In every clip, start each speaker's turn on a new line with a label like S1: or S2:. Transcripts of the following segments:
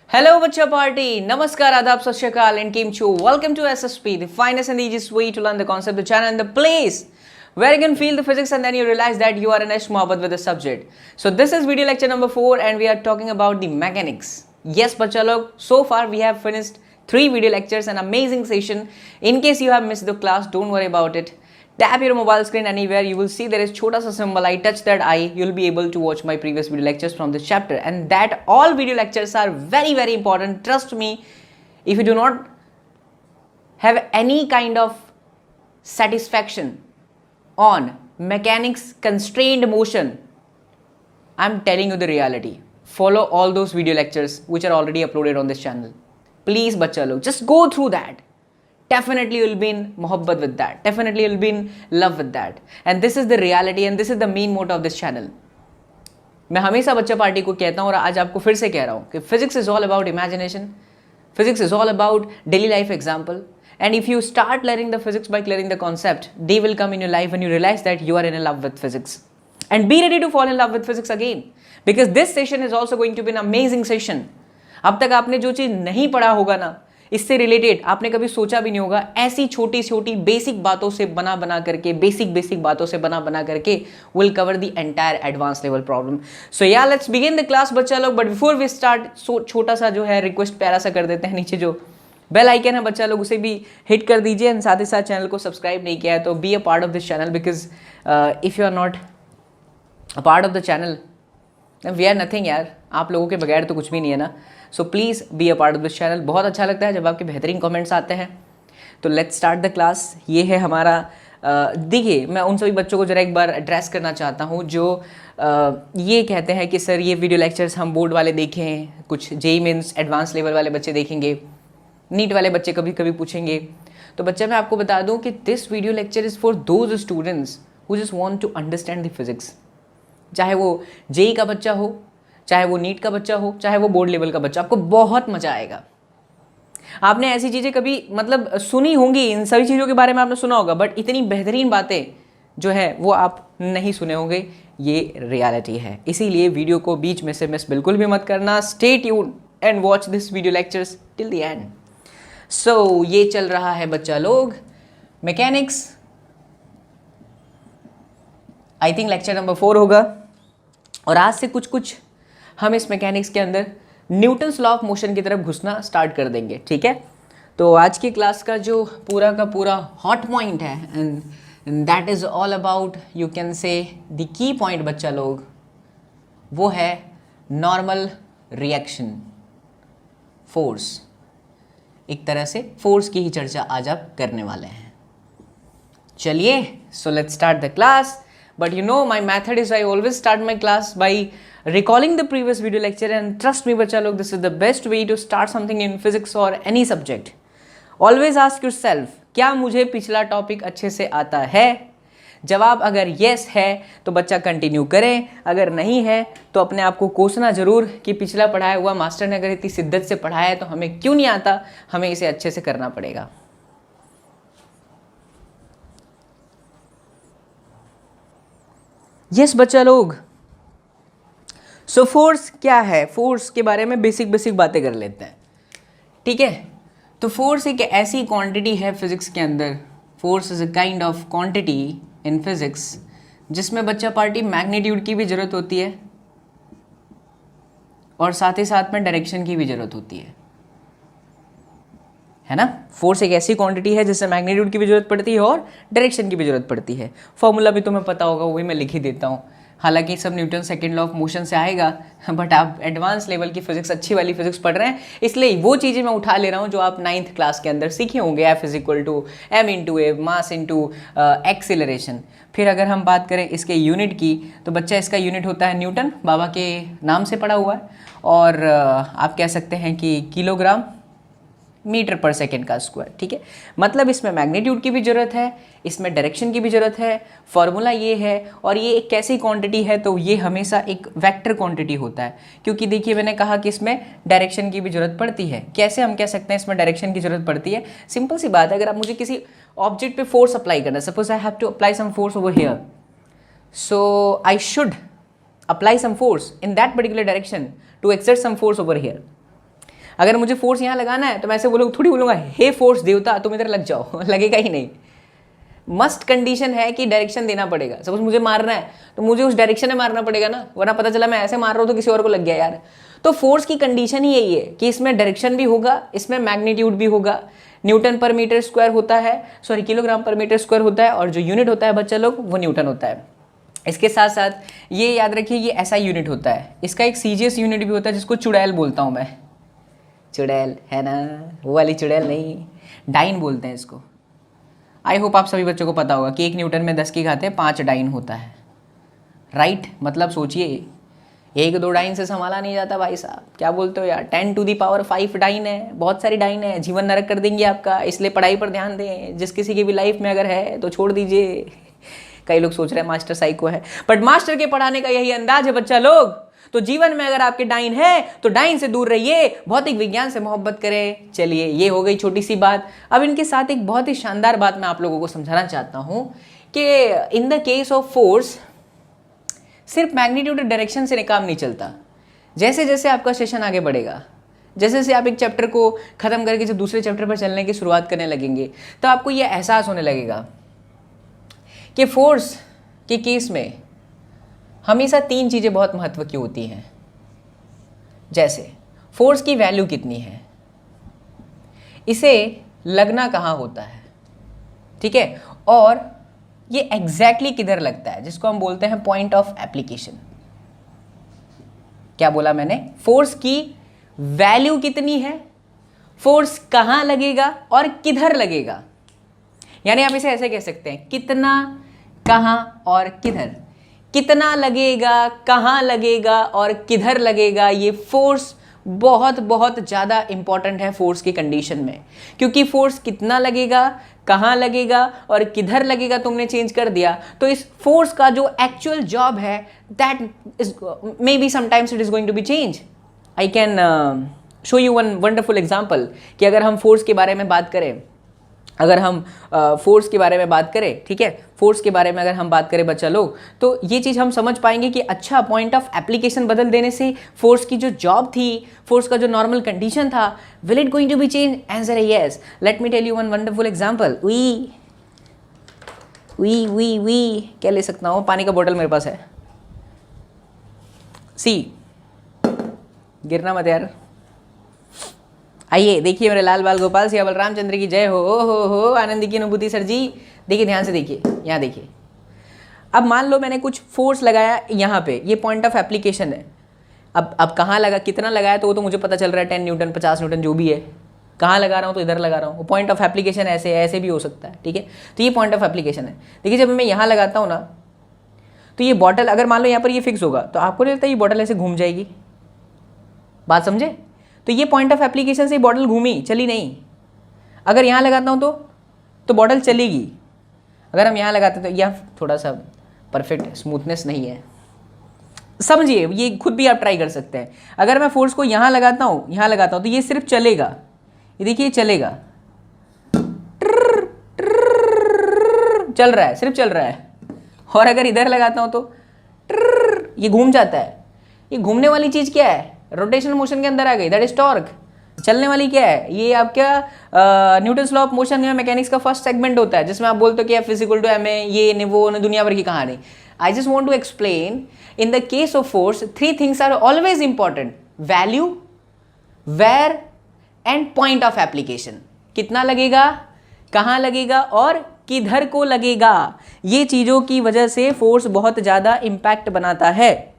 S1: Hello, Bachcha Party. Namaskar, Adab, Sat Shri Akal, and Kim Chu. Welcome to SSP, the finest and the easiest way to learn the concept, the channel, and the place where you can feel the physics and then you realize that you are an Ish Mohabbat with the subject. So this is video lecture number 4 and we are talking about the mechanics. Yes, Bachcha log, so far we have finished 3 video lectures, an amazing session. In case you have missed the class, don't worry about it. Tap your mobile screen anywhere, you will see there is chota sa symbol. I touch that eye, you'll be able to watch my previous video lectures from this chapter, and that all video lectures are very important. Trust me, if you do not have any kind of satisfaction on mechanics constrained motion, I'm telling you the reality. Follow all those video lectures which are already uploaded on this channel. Please bachcha log, just go through that. Definitely you'll be in mohabbat with that. Definitely you'll be in love with that. And this is the reality and this is the main motto of this channel. मैं हमेशा बच्चा party को कहता हूँ और आज आपको फिर से कह रहा हूँ कि physics is all about imagination, physics is all about daily life example. And if you start learning the physics by clearing the concept, day will come in your life when you realize that you are in love with physics. And be ready to fall in love with physics again. Because this session is also going to be an amazing session. अब तक आपने जो चीज़ नहीं पढ़ा होगा ना, इससे related आपने कभी सोचा भी नहीं होगा, ऐसी छोटी छोटी बेसिक बातों से बना करके बेसिक बातों से बना करके will cover the entire advance level problem. So या लेट्स बिगिन द क्लास बच्चा लोग. बट बिफोर वी स्टार्ट, छोटा सा जो है रिक्वेस्ट प्यारा सा कर देते हैं. नीचे जो बेल आइकन है बच्चा लोग उसे भी हिट कर दीजिए एंड साथ ही साथ चैनल को सब्सक्राइब नहीं किया है तो be a part of this channel, because if you are not a part of the channel we are nothing यार. आप लोगों के बगैर तो कुछ भी नहीं है ना. So please be a part of this channel. बहुत अच्छा लगता है जब आपके बेहतरीन कमेंट्स आते हैं. तो लेट्स स्टार्ट द क्लास. ये है हमारा देखिए, मैं उन सभी बच्चों को जरा एक बार एड्रेस करना चाहता हूँ जो ये कहते हैं कि सर ये वीडियो लेक्चर्स हम बोर्ड वाले देखें, कुछ जेईई मेंस एडवांस लेवल वाले बच्चे देखेंगे, नीट वाले बच्चे कभी कभी पूछेंगे. तो बच्चा मैं आपको बता दूँ कि this video lecture is for those students who just want to understand the physics. चाहे वो जेईई का बच्चा हो, चाहे वो नीट का बच्चा हो, चाहे वो बोर्ड लेवल का बच्चा, आपको बहुत मजा आएगा. आपने ऐसी चीज़ें कभी मतलब सुनी होंगी, इन सभी चीज़ों के बारे में आपने सुना होगा, बट इतनी बेहतरीन बातें जो है वो आप नहीं सुने होंगे. ये रियलिटी है, इसीलिए वीडियो को बीच में से मिस बिल्कुल भी मत करना. Stay tune and watch this video lectures till the end. So ये चल रहा है बच्चा लोग mechanics. I think lecture number 4 होगा और आज से कुछ हम इस मैकेनिक्स के अंदर न्यूटन्स लॉ ऑफ मोशन की तरफ घुसना स्टार्ट कर देंगे. ठीक है, तो आज की क्लास का जो पूरा का पूरा हॉट पॉइंट है and that is all about, you can say the key point बच्चा लोग, वो है नॉर्मल रिएक्शन फोर्स. एक तरह से फोर्स की ही चर्चा आज आप करने वाले हैं. चलिए, so let's start the class. But you know my method is I always start my class by recalling the previous video lecture, and trust me bachcha log, this is the best way to start something in physics or any subject. Always ask yourself, क्या मुझे पिछला topic अच्छे से आता है? जवाब अगर yes है तो बच्चा कंटिन्यू करें, अगर नहीं है तो अपने आप को कोसना जरूर कि पिछला पढ़ाया हुआ मास्टर ने अगर इतनी शिद्दत से पढ़ाया है तो हमें क्यों नहीं आता, हमें इसे अच्छे से करना पड़ेगा. यस बच्चा लोग, सो फोर्स क्या है, फोर्स के बारे में बेसिक बातें कर लेते हैं. ठीक है, तो फोर्स एक ऐसी क्वांटिटी है फिजिक्स के अंदर, force is a kind of quantity in physics जिसमें बच्चा पार्टी मैग्नीट्यूड की भी ज़रूरत होती है और साथ ही साथ में डायरेक्शन की भी ज़रूरत होती है ना. फोर्स एक ऐसी क्वांटिटी है जिससे मैग्नीट्यूड की भी जरूरत पड़ती है और डायरेक्शन की भी जरूरत पड़ती है. फॉर्मूला भी तुम्हें पता होगा, वही मैं लिख ही देता हूँ. हालांकि सब Newton second law of motion से आएगा, बट आप एडवांस लेवल की फिजिक्स, अच्छी वाली फिजिक्स पढ़ रहे हैं, इसलिए वो चीज़ें मैं उठा ले रहा हूँ जो आप 9th क्लास के अंदर सीखे होंगे. F is equal to m into a, mass into acceleration. फिर अगर हम बात करें इसके यूनिट की तो बच्चा इसका यूनिट होता है न्यूटन, बाबा के नाम से पड़ा हुआ है, और आप कह सकते हैं कि किलोग्राम मीटर पर सेकेंड का स्क्वायर. ठीक है, मतलब इसमें मैग्नीट्यूड की भी ज़रूरत है, इसमें डायरेक्शन की भी ज़रूरत है. फॉर्मूला ये है, और ये एक कैसी क्वांटिटी है, तो ये हमेशा एक वेक्टर क्वांटिटी होता है, क्योंकि देखिए मैंने कहा कि इसमें डायरेक्शन की भी ज़रूरत पड़ती है. कैसे हम कह सकते हैं इसमें डायरेक्शन की ज़रूरत पड़ती है? सिंपल सी बात है, अगर आप मुझे किसी ऑब्जेक्ट पे फोर्स अप्लाई करना है, suppose I have to apply some force over here, so I should apply some force in that particular direction to exert some force over here. अगर मुझे फोर्स यहाँ लगाना है तो मैं ऐसे थोड़ी बोलूँगा हे फोर्स देवता तुम इधर लग जाओ, लगेगा ही नहीं। मस्ट कंडीशन है कि डायरेक्शन देना पड़ेगा। सपोज मुझे मारना है तो मुझे उस डायरेक्शन में मारना पड़ेगा ना, वरना पता चला मैं ऐसे मार रहा हूँ तो किसी और को लग गया यार। तो फोर्स की कंडीशन ही यही है कि इसमें डायरेक्शन भी होगा, इसमें मैग्नीट्यूड भी होगा। न्यूटन पर मीटर स्क्वायर होता है, सॉरी किलोग्राम पर मीटर स्क्वायर होता है, और जो यूनिट होता है बच्चा लोग वो न्यूटन होता है। इसके साथ साथ ये याद रखिए ये ऐसा यूनिट होता है, इसका एक सीजीएस यूनिट भी होता है जिसको चुड़ैल बोलता हूँ मैं। चुड़ैल है ना, वो वाली चुड़ैल नहीं, डाइन बोलते हैं इसको। आई होप आप सभी बच्चों को पता होगा कि 1 न्यूटन में 10 की घाते 5 डाइन होता है, राइट। मतलब सोचिए 1-2 डाइन से संभाला नहीं जाता भाई साहब, क्या बोलते हो यार। 10 टू दी पावर 5 डाइन है, बहुत सारी डाइन है, जीवन नरक कर देंगे आपका। इसलिए पढ़ाई पर ध्यान दें, जिस किसी की भी लाइफ में अगर है तो छोड़ दीजिए। कई लोग सोच रहे हैं मास्टर साइको है, बट मास्टर के पढ़ाने का यही अंदाज है बच्चा लोग। तो जीवन में अगर आपके डाइन है तो डाइन से दूर रहिए, भौतिक विज्ञान से मोहब्बत करें। चलिए ये हो गई छोटी सी बात। अब इनके साथ एक बहुत ही शानदार बात मैं आप लोगों को समझाना चाहता हूं कि इन द केस ऑफ फोर्स सिर्फ मैग्नीट्यूड डायरेक्शन से काम नहीं चलता। जैसे जैसे आपका सेशन आगे बढ़ेगा, जैसे जैसे आप एक चैप्टर को खत्म करके जब दूसरे चैप्टर पर चलने की शुरुआत करने लगेंगे तो आपको यह एहसास होने लगेगा कि फोर्स के केस में हमेशा 3 चीज़ें बहुत महत्व की होती हैं। जैसे फोर्स की वैल्यू कितनी है, इसे लगना कहाँ होता है, ठीक है, और ये एग्जैक्टली किधर लगता है, जिसको हम बोलते हैं पॉइंट ऑफ एप्लीकेशन। क्या बोला मैंने, फोर्स की वैल्यू कितनी है, फोर्स कहाँ लगेगा और किधर लगेगा। यानी आप इसे ऐसे कह सकते हैं, कितना, कहाँ और किधर। कितना लगेगा, कहाँ लगेगा और किधर लगेगा, ये फोर्स बहुत बहुत ज़्यादा इंपॉर्टेंट है फोर्स की कंडीशन में। क्योंकि फोर्स कितना लगेगा, कहाँ लगेगा और किधर लगेगा तुमने चेंज कर दिया तो इस फोर्स का जो एक्चुअल जॉब है that is may be sometimes it is going to be change. I can show you one wonderful example कि अगर हम फोर्स के बारे में बात करें, फोर्स के बारे में बात करें, ठीक है, फोर्स के बारे में अगर हम बात करें बच्चा लोग, तो ये चीज़ हम समझ पाएंगे कि अच्छा पॉइंट ऑफ एप्लीकेशन बदल देने से फोर्स की जो जॉब थी, फोर्स का जो नॉर्मल कंडीशन था, will it going to be change? Answer है yes. Let me tell you one wonderful example. We क्या ले सकता हूँ, पानी का बोतल मेरे पास है। सी, गिरना मत यार। आइए देखिए मेरे लाल बाल गोपाल सिया बलरामचंद्र की जय हो। हो आनंद की अनुभूति सर जी। देखिए ध्यान से देखिए, यहाँ देखिए। अब मान लो मैंने कुछ फोर्स लगाया यहाँ पे, ये पॉइंट ऑफ एप्लीकेशन है। अब कहाँ लगा, कितना लगाया तो वो तो मुझे पता चल रहा है, 10 न्यूटन 50 न्यूटन जो भी है। कहाँ लगा रहा हूँ तो इधर लगा रहा हूँ। पॉइंट ऑफ एप्लीकेशन ऐसे भी हो सकता है, ठीक है। तो ये पॉइंट ऑफ एप्लीकेशन है। देखिए जब मैं यहाँ लगाता हूँ ना तो ये बॉटल, अगर मान लो यहाँ पर ये फिक्स होगा तो आपको नहीं लगता ये बॉटल ऐसे घूम जाएगी? बात समझे? तो ये पॉइंट ऑफ एप्लीकेशन से बॉटल घूमी, चली नहीं। अगर यहाँ लगाता हूँ तो बॉटल चलेगी। अगर हम यहाँ लगाते तो यह थोड़ा सा परफेक्ट स्मूथनेस नहीं है, समझिए। ये खुद भी आप ट्राई कर सकते हैं। अगर मैं फोर्स को यहाँ लगाता हूँ तो ये सिर्फ चलेगा। ये देखिए चलेगा, चल रहा है, सिर्फ चल रहा है। और अगर इधर लगाता हूँ तो ये घूम जाता है। ये घूमने वाली चीज़ क्या है? रोटेशनल मोशन के अंदर आ गई, दैट इज टॉर्क। चलने वाली क्या है? ये आपका न्यूटन्स लॉ ऑफ मोशन या मैकेनिक्स का फर्स्ट सेगमेंट होता है, जिसमें आप बोलते हो कि F इक्वल टू ma, ये वो दुनिया भर की कहानी। I just want to explain in the case of force 3 things are always important: value, where and point of application. कितना लगेगा, कहाँ लगेगा और किधर को लगेगा। ये चीज़ों की वजह से फोर्स बहुत ज़्यादा इम्पैक्ट बनाता है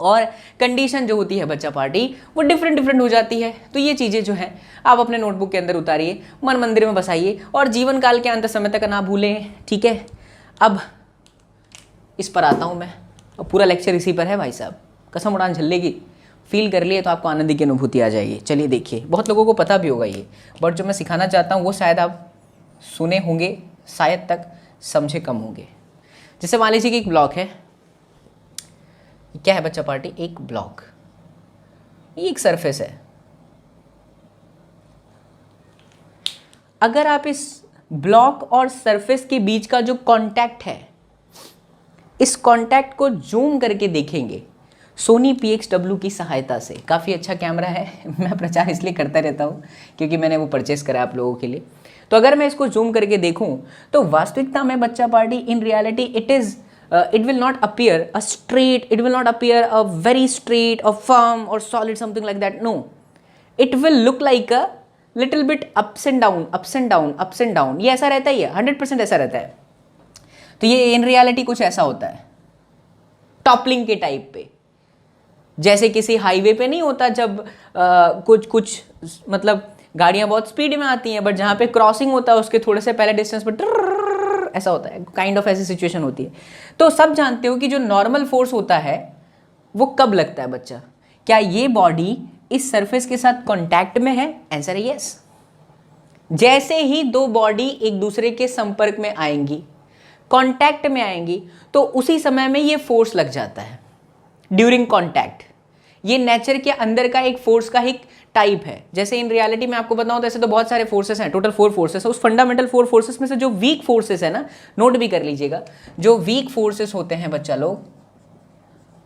S1: और कंडीशन जो होती है बच्चा पार्टी वो डिफरेंट हो जाती है। तो ये चीज़ें जो हैं आप अपने नोटबुक के अंदर उतारिए, मन मंदिर में बसाइए और जीवन काल के अंत समय तक ना भूलें, ठीक है। अब इस पर आता हूँ मैं, और पूरा लेक्चर इसी पर है भाई साहब। कसम उड़ान झल्लेगी, फील कर लिए तो आपको आनंद की अनुभूति आ जाएगी। चलिए देखिए, बहुत लोगों को पता भी होगा ये, बट जो मैं सिखाना चाहता हूँ वो शायद आप सुने होंगे, शायद तक समझे कम होंगे। जैसे मान लीजिए कि एक ब्लॉक है। क्या है बच्चा पार्टी? एक ब्लॉक, ये एक सरफेस है। अगर आप इस ब्लॉक और सरफेस के बीच का जो कांटेक्ट है, इस कांटेक्ट को जूम करके देखेंगे सोनी PXW की सहायता से। काफ़ी अच्छा कैमरा है, मैं प्रचार इसलिए करता रहता हूँ क्योंकि मैंने वो परचेस करा आप लोगों के लिए। तो अगर मैं इसको जूम करके देखूँ तो वास्तविकता में बच्चा party in reality it will not appear a straight, it will not appear a very straight or firm or solid something like that. No, it will look like a little bit ups and down, ups and down, ups and down. ये ऐसा रहता ही है, 100% ऐसा रहता है। तो ये in reality कुछ ऐसा होता है टॉपलिंग के टाइप पे, जैसे किसी हाईवे पे नहीं होता जब कुछ मतलब गाड़ियां बहुत स्पीड में आती हैं, बट जहाँ पे क्रॉसिंग होता है उसके थोड़े से पहले डिस्टेंस पर ऐसा होता है, काइंड ऑफ ऐसी सिचुएशन होती है। तो सब जानते हो कि जो नॉर्मल फोर्स होता है वो कब लगता है बच्चा? क्या ये बॉडी इस सरफेस के साथ कांटेक्ट में है? आंसर है यस। जैसे ही दो बॉडी एक दूसरे के संपर्क में आएंगी, कांटेक्ट में आएंगी, तो उसी समय में ये फोर्स लग जाता है ड्यूरिंग कांटेक्ट। ये नेचर के अंदर का एक फोर्स का एक टाइप है। जैसे इन रियलिटी में आपको बताऊं तो ऐसे तो बहुत सारे फोर्सेस हैं, टोटल 4 फोर्सेस है। उस फंडामेंटल 4 फोर्सेस में से जो वीक फोर्सेस है ना, नोट भी कर लीजिएगा, जो वीक फोर्सेस होते हैं बच्चा लोग,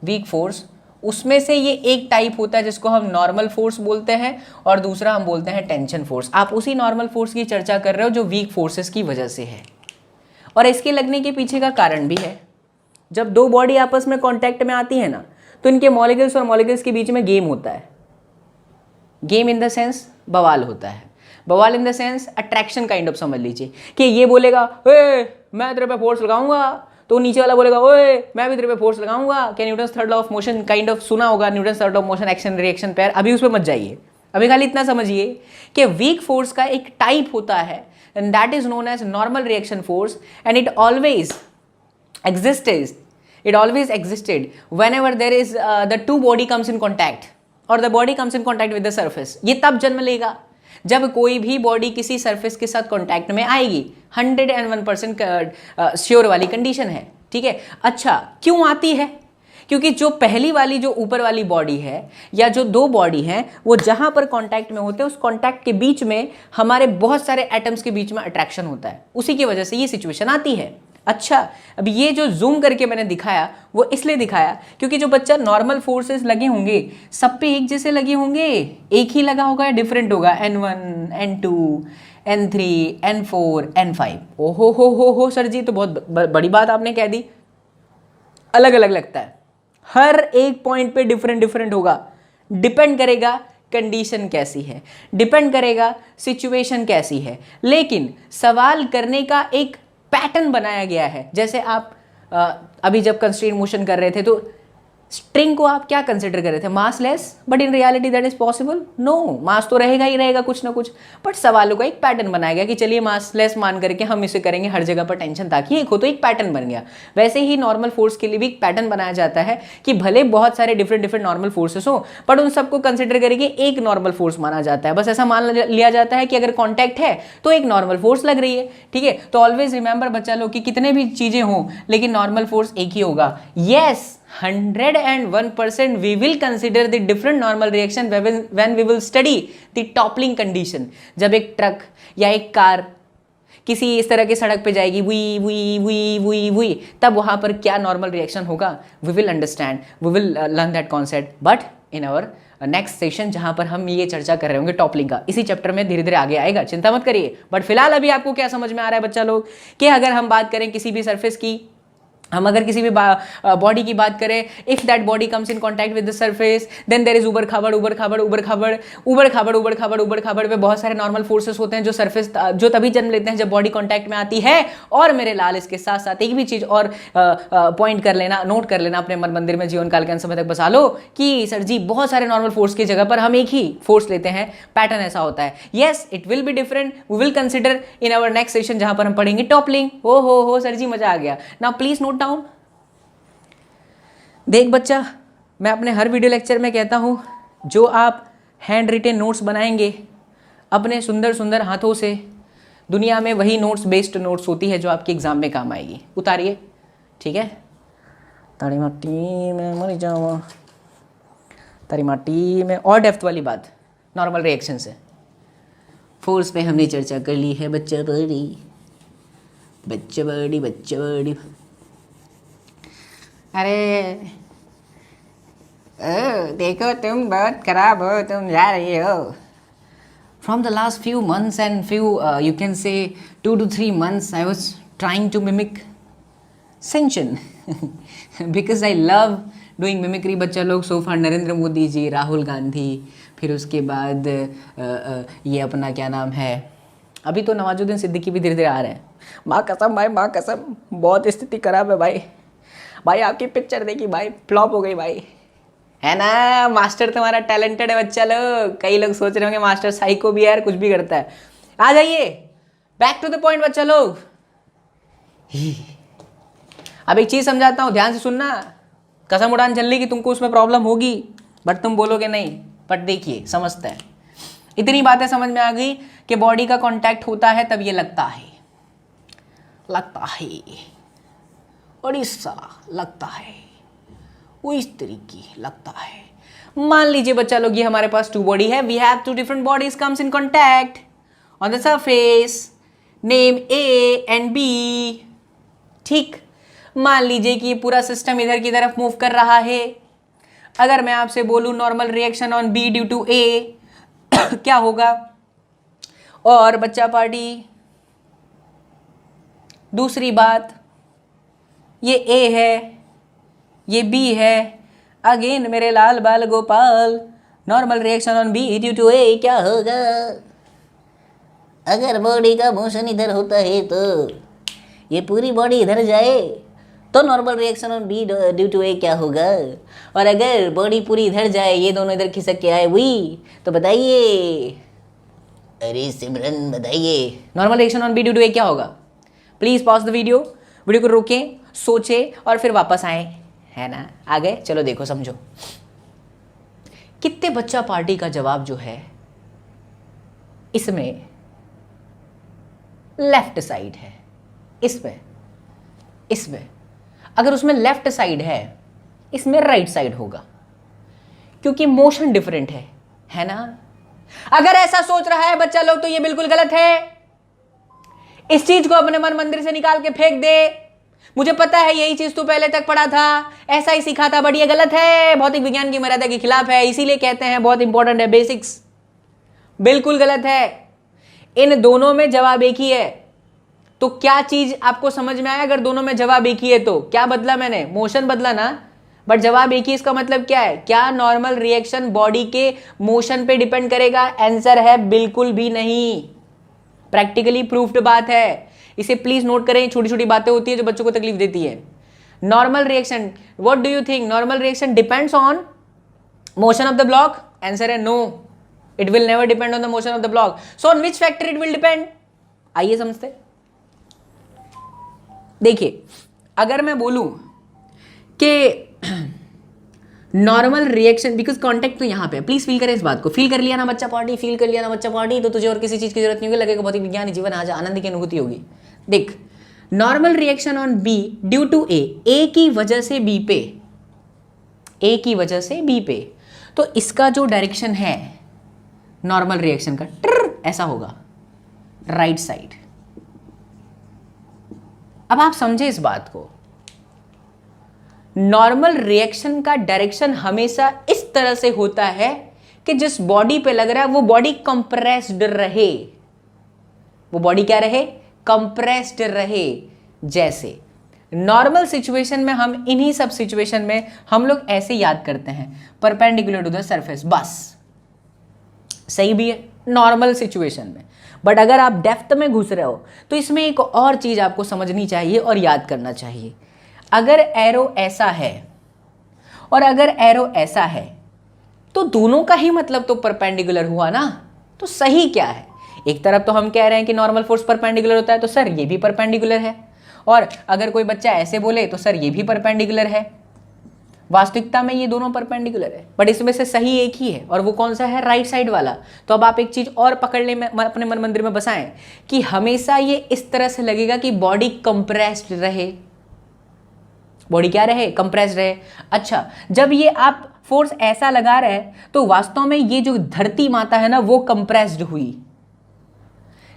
S1: वीक फोर्स, उसमें से ये एक टाइप होता है जिसको हम नॉर्मल फोर्स बोलते हैं और दूसरा हम बोलते हैं टेंशन फोर्स। आप उसी नॉर्मल फोर्स की चर्चा कर रहे हो जो वीक फोर्सेस की वजह से है, और इसके लगने के पीछे का कारण भी है। जब दो बॉडी आपस में कांटेक्ट में आती है ना, तो इनके मॉलिक्यूल्स और मॉलिक्यूल्स के बीच में गेम होता है। गेम इन द सेंस बवाल होता है। बवाल in the sense attraction kind of समझ लीजिए कि ये बोलेगा ओए मैं तेरे पे फोर्स लगाऊंगा, तो नीचे वाला बोलेगा ओए मैं भी तेरे पे फोर्स लगाऊंगा। क्या Newton's third law of motion kind of सुना होगा, Newton's third law of motion, action reaction pair. अभी उस पर मत जाइए, अभी खाली इतना समझिए कि वीक फोर्स का एक टाइप होता है and that is known as normal reaction force, and it always existed whenever there is the two body comes in contact or the body comes in contact with the surface। ये तब जन्म लेगा जब कोई भी body किसी surface के साथ कांटेक्ट में आएगी। 101% श्योर वाली कंडीशन है, ठीक है। अच्छा, क्यों आती है? क्योंकि जो पहली वाली, जो ऊपर वाली बॉडी है या जो दो बॉडी हैं, वो जहां पर कांटेक्ट में होते हैं उस कांटेक्ट के बीच में हमारे बहुत सारे एटम्स के बीच में अट्रैक्शन होता है, उसी की वजह से ये सिचुएशन आती है। अच्छा, अब ये जो जूम करके मैंने दिखाया वो इसलिए दिखाया क्योंकि जो बच्चा नॉर्मल फोर्सेस लगे होंगे सब पे एक जैसे लगे होंगे, एक ही लगा होगा या डिफरेंट होगा? N1, N2, N3, N4, N5। ओहो सर जी, तो बहुत बड़ी बात आपने कह दी। अलग अलग लगता है, हर एक पॉइंट पे डिफरेंट होगा। डिपेंड करेगा कंडीशन कैसी है, डिपेंड करेगा सिचुएशन कैसी है, लेकिन सवाल करने का एक पैटर्न बनाया गया है। जैसे आप अभी जब कंस्ट्रेंट मोशन कर रहे थे तो स्ट्रिंग को आप क्या कंसिडर कर रहे थे? Massless, but in reality that is possible? No, mass तो रहेगा ही रहेगा कुछ ना कुछ, बट सवालों का एक पैटर्न बनाया गया कि चलिए मासलेस मान करके हम इसे करेंगे हर जगह पर टेंशन, ताकि एक हो तो एक पैटर्न बन गया। वैसे ही नॉर्मल फोर्स के लिए भी एक पैटर्न बनाया जाता है कि भले बहुत सारे डिफरेंट नॉर्मल फोर्सेस हो, बट उन सबको कंसिडर करके एक नॉर्मल फोर्स माना जाता है। बस ऐसा मान लिया जाता है कि अगर कॉन्टैक्ट है तो एक नॉर्मल फोर्स लग रही है, ठीक है। तो ऑलवेज रिमेंबर बच्चा लोग कि कितने भी चीजें हों लेकिन नॉर्मल फोर्स एक ही होगा। Yes, 101% we will consider the different normal reaction when we will study the toppling condition। जब एक ट्रक या एक कार किसी इस तरह की सड़क पे जाएगी, वी वी वी वी वी, तब वहां पर क्या नॉर्मल रिएक्शन होगा, we will understand, we will learn that concept, but in our next session जहां पर हम ये चर्चा कर रहे होंगे टॉपलिंग का, इसी चैप्टर में धीरे धीरे आगे आएगा, चिंता मत करिए। बट फिलहाल अभी आपको क्या समझ में आ रहा है बच्चा लोग कि अगर हम बात करें किसी भी सरफेस की, हम अगर किसी भी बॉडी की बात करें, if that body comes in contact with the surface then there is उबड़ खाबड़ पे बहुत सारे नॉर्मल फोर्सेस होते हैं जो सरफेस जो तभी जन्म लेते हैं जब बॉडी कांटेक्ट में आती है। और मेरे लाल, इसके साथ साथ एक भी चीज और पॉइंट कर लेना, नोट कर लेना अपने मन मंदिर में, जीवन काल के अंत समय तक बसा लो कि सर जी बहुत सारे नॉर्मल फोर्स की जगह पर हम एक ही फोर्स लेते हैं। पैटर्न ऐसा होता है। Yes, it will be different, we will consider in our next session जहां पर हम पढ़ेंगे टॉपलिंग। ओ हो सर जी मजा आ गया। Now please note down. देख बच्चा, मैं अपने हर वीडियो लेक्चर में कहता हूं, जो आप हैंड रिटेन नोट्स बनाएंगे अपने सुंदर सुंदर हाथों से, दुनिया में वही नोट्स बेस्ड नोट्स होती है जो आपके एग्जाम में काम आएगी। उतारिए, ठीक है। तारी माटी में मर जाऊँ, तारी माटी में। और डेप्थ वाली बात नॉर्मल रिएक्शन से, फोर्स पे हमने चर्चा कर ली है बच्चा बड़ी। अरे देखो तुम बहुत खराब हो, तुम जा रही हो. From the last few months and few, you can say 2 to 3 months, I was trying to mimic Sinchan because I love doing mimicry. बच्चा लोग so far नरेंद्र मोदी जी, राहुल गांधी, फिर उसके बाद ये अपना क्या नाम है, अभी तो नवाजुद्दीन सिद्दीकी भी धीरे धीरे आ रहे हैं. माँ कसम भाई, माँ कसम, बहुत स्थिति खराब है भाई. भाई आपकी पिक्चर देखी भाई, फ्लॉप हो गई भाई, है ना. मास्टर तुम्हारा टैलेंटेड है बच्चा लोग. कई लोग सोच रहे होंगे मास्टर साइको भी है यार, कुछ भी करता है. आ जाइए, बैक टू द पॉइंट बच्चा लोग. अब एक चीज समझाता हूँ, ध्यान से सुनना. कसम उड़ान चल रही कि तुमको उसमें प्रॉब्लम होगी, बट तुम बोलोगे नहीं. बट देखिए, समझते हैं. इतनी बातें समझ में आ गई कि बॉडी का कांटेक्ट होता है तब ये लगता है उड़ीसा लगता है, वो इस तरीके लगता है. मान लीजिए बच्चा लोग, ये हमारे पास 2 बॉडी है. We have 2 different bodies comes in contact on the surface, name a and b. ठीक, मान लीजिए कि ये पूरा सिस्टम इधर की तरफ मूव कर रहा है. अगर मैं आपसे बोलूं normal reaction on B due to A क्या होगा? और बच्चा पार्टी, दूसरी बात, ये ए है, ये बी है. अगेन मेरे लाल बाल गोपाल, normal reaction on B due to A क्या होगा? अगर बॉडी का मोशन इधर होता है तो ये पूरी बॉडी इधर जाए तो normal reaction on B due to A क्या होगा? और अगर बॉडी पूरी इधर जाए, ये दोनों इधर खिसक के आए वही, तो बताइए. अरे सिमरन बताइए, normal reaction on B due to A क्या होगा? प्लीज पॉज द वीडियो को रोकें, सोचे और फिर वापस आए, है ना. आ गए, चलो देखो समझो. कितने बच्चा पार्टी का जवाब जो है इसमें लेफ्ट साइड है. इसमें अगर उसमें लेफ्ट साइड है, इसमें राइट साइड होगा, क्योंकि मोशन डिफरेंट है ना. अगर ऐसा सोच रहा है बच्चा लोग तो ये बिल्कुल गलत है. इस चीज को अपने मन मंदिर से निकाल के फेंक दे. मुझे पता है यही चीज तू पहले तक पढ़ा था, ऐसा ही सीखा था, बट ये गलत है, भौतिक विज्ञान की मर्यादा के खिलाफ है. इसीलिए कहते हैं बहुत इंपॉर्टेंट है बेसिक्स. बिल्कुल गलत है. इन दोनों में जवाब एक ही है. तो क्या चीज आपको समझ में आया? अगर दोनों में जवाब एक ही है तो क्या बदला मैंने? मोशन बदला ना, बट जवाब एक ही. इसका मतलब क्या है? क्या नॉर्मल रिएक्शन बॉडी के मोशन पे डिपेंड करेगा? आंसर है बिल्कुल भी नहीं. प्रैक्टिकली प्रूफ्ड बात है. इसे प्लीज नोट करें. छोटी छोटी बातें होती है जो बच्चों को तकलीफ देती है. Normal reaction, what do you think? Normal reaction depends on motion of the block? Answer है no, it will never depend on the motion of the block. So on which factor it will depend? आइए समझते. देखिए, अगर मैं बोलूं कि normal reaction, because contact तो यहां पे, प्लीज फील करें इस बात को. फील कर लिया ना बच्चा पार्टी? फील कर लिया ना बच्चा पार्टी? तो तुझे और किसी चीज की जरूरत नहीं होगी. लगेगा भौतिक विज्ञान जीवन आज आनंद की अनुभूति होगी. देख, normal reaction on B due to A की वजह से बी पे, ए की वजह से बी पे, तो इसका जो डायरेक्शन है नॉर्मल रिएक्शन का ऐसा होगा, राइट साइड. अब आप समझे इस बात को. नॉर्मल रिएक्शन का डायरेक्शन हमेशा इस तरह से होता है कि जिस बॉडी पे लग रहा है वो बॉडी कंप्रेस्ड रहे. वो बॉडी क्या रहे? कंप्रेस्ड रहे. जैसे नॉर्मल सिचुएशन में, हम इन्हीं सब सिचुएशन में हम लोग ऐसे याद करते हैं, परपेंडिकुलर टू द सरफेस, बस. सही भी है नॉर्मल सिचुएशन में. बट अगर आप डेप्थ में घुस रहे हो तो इसमें एक और चीज आपको समझनी चाहिए और याद करना चाहिए. अगर एरो ऐसा है और अगर एरो ऐसा है तो दोनों का ही मतलब तो परपेंडिकुलर हुआ ना. तो सही क्या है? एक तरफ तो हम कह रहे हैं कि नॉर्मल फोर्स परपेंडिकुलर होता है, तो सर ये भी परपेंडिकुलर है. और अगर कोई बच्चा ऐसे बोले तो सर ये भी परपेंडिकुलर है. वास्तविकता में ये दोनों परपेंडिकुलर है, बट इसमें से सही एक ही है, और वो कौन सा है? राइट साइड वाला. तो अब आप एक चीज और पकड़ ले, अपने मन मंदिर में बसाएं कि हमेशा ये इस तरह से लगेगा कि बॉडी कंप्रेस्ड रहे. बॉडी क्या रहे? कंप्रेस्ड रहे. अच्छा, जब ये आप फोर्स ऐसा लगा रहे हैं तो वास्तव में ये जो धरती माता है ना वो कंप्रेस्ड हुई.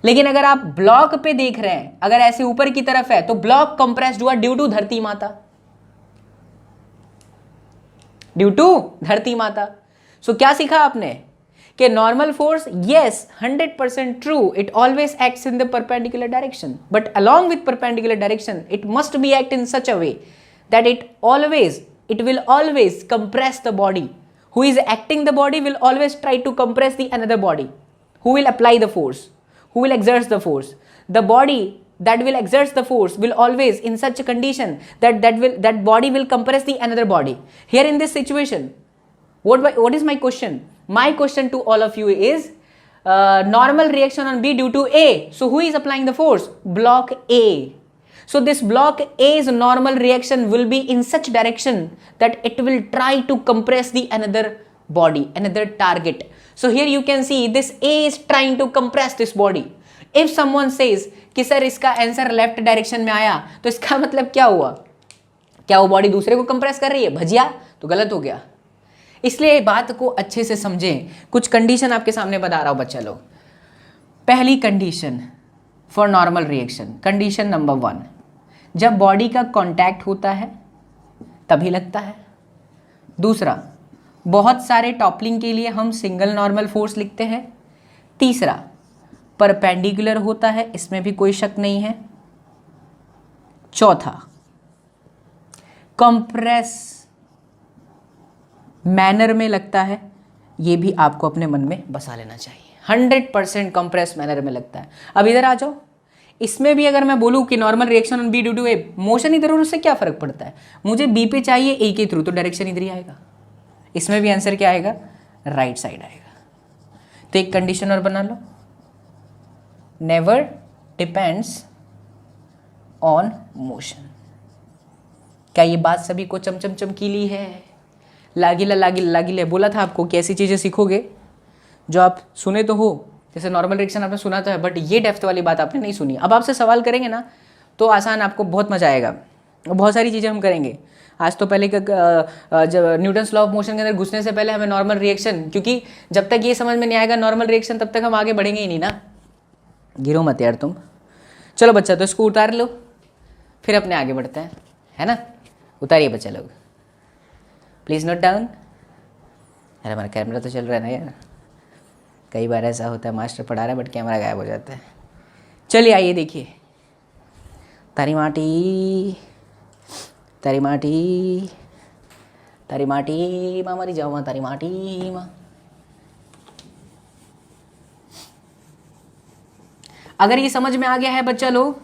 S1: लेकिन अगर आप ब्लॉक पे देख रहे हैं, अगर ऐसे ऊपर की तरफ है तो ब्लॉक कंप्रेस्ड हुआ ड्यू टू धरती माता. ड्यू टू धरती माता। सो क्या सीखा आपने कि normal force, yes 100% true, it always acts in the perpendicular direction, but along with perpendicular direction it must be act in such a way that it will always compress the body. Who is acting the body will always try to compress the another body. Who will apply the force? Who will exert the force? The body that will exert the force will always in such a condition that body will compress the another body. Here in this situation, what is my question? My question to all of you is normal reaction on B due to A. So who is applying the force? Block A. So this block A's normal reaction will be in such direction that it will try to compress the another body, another target. So here you can see this A is trying to compress this body. If someone says कि sir इसका answer left direction में आया, तो इसका मतलब क्या हुआ? क्या वो बॉडी दूसरे को कंप्रेस कर रही है? भजिया तो गलत हो गया। इसलिए बात को अच्छे से समझें। कुछ कंडीशन आपके सामने बता रहा हूं बच्चा लोग। पहली condition for normal reaction, condition number 1, जब बॉडी का कांटेक्ट होता है तभी लगता है। दूसरा, बहुत सारे टॉपलिंग के लिए हम सिंगल नॉर्मल फोर्स लिखते हैं। तीसरा, परपेंडिकुलर होता है, इसमें भी कोई शक नहीं है। चौथा, कंप्रेस मैनर में लगता है, ये भी आपको अपने मन में बसा लेना चाहिए। 100% कंप्रेस मैनर में लगता है। अब इधर आ जाओ, इसमें भी अगर मैं बोलूं कि normal reaction on B due to a, motion इधर और उससे क्या फर्क पड़ता है? मुझे बी पे चाहिए ए के थ्रू, तो डायरेक्शन इधर ही आएगा। इसमें भी आंसर क्या आएगा? राइट साइड आएगा। तो एक कंडीशन और बना लो, नेवर डिपेंड्स ऑन मोशन। क्या ये बात सभी को चमचम चमकीली है? लागिला लागिला लागिला। बोला था आपको कि ऐसी चीजें सीखोगे जो आप सुने तो हो, जैसे नॉर्मल रिएक्शन आपने सुना तो है, बट ये डेप्थ वाली बात आपने नहीं सुनी। अब आपसे सवाल करेंगे ना तो आसान, आपको बहुत मजा आएगा। बहुत सारी चीज़ें हम करेंगे आज। तो पहले जब न्यूटन्स लॉ ऑफ मोशन के अंदर घुसने से पहले हमें नॉर्मल रिएक्शन, क्योंकि जब तक ये समझ में नहीं आएगा नॉर्मल रिएक्शन तब तक हम आगे बढ़ेंगे ही नहीं ना। गिरो मत यार तुम। चलो बच्चा, तो इसको उतार लो, फिर अपने आगे बढ़ते हैं, है ना? उतारिए बच्चा लोग, प्लीज़ नोट डाउन। अरे हमारा कैमरा तो चल रहा है ना यार। कई बार ऐसा होता है मास्टर पढ़ा रहा है बट कैमरा गायब हो जाता है। चलिए आइए देखिए, तारी माटी तारी माटी तारी माटी माँ मरी जाओ माँ, तारी माटी माँ। अगर ये समझ में आ गया है बच्चा लोग,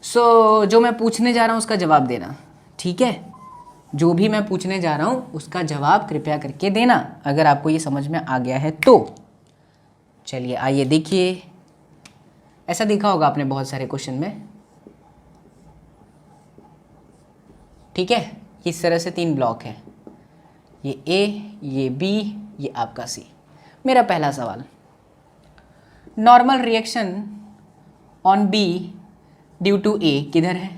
S1: सो जो मैं पूछने जा रहा हूँ उसका जवाब देना, ठीक है? जो भी मैं पूछने जा रहा हूँ उसका जवाब कृपया करके देना, अगर आपको ये समझ में आ गया है तो। चलिए आइए देखिए, ऐसा देखा होगा आपने बहुत सारे क्वेश्चन में, ठीक है? इस तरह से 3 ब्लॉक हैं, ये ए, ये बी, ये आपका सी। मेरा पहला सवाल, normal reaction on B due to A किधर है?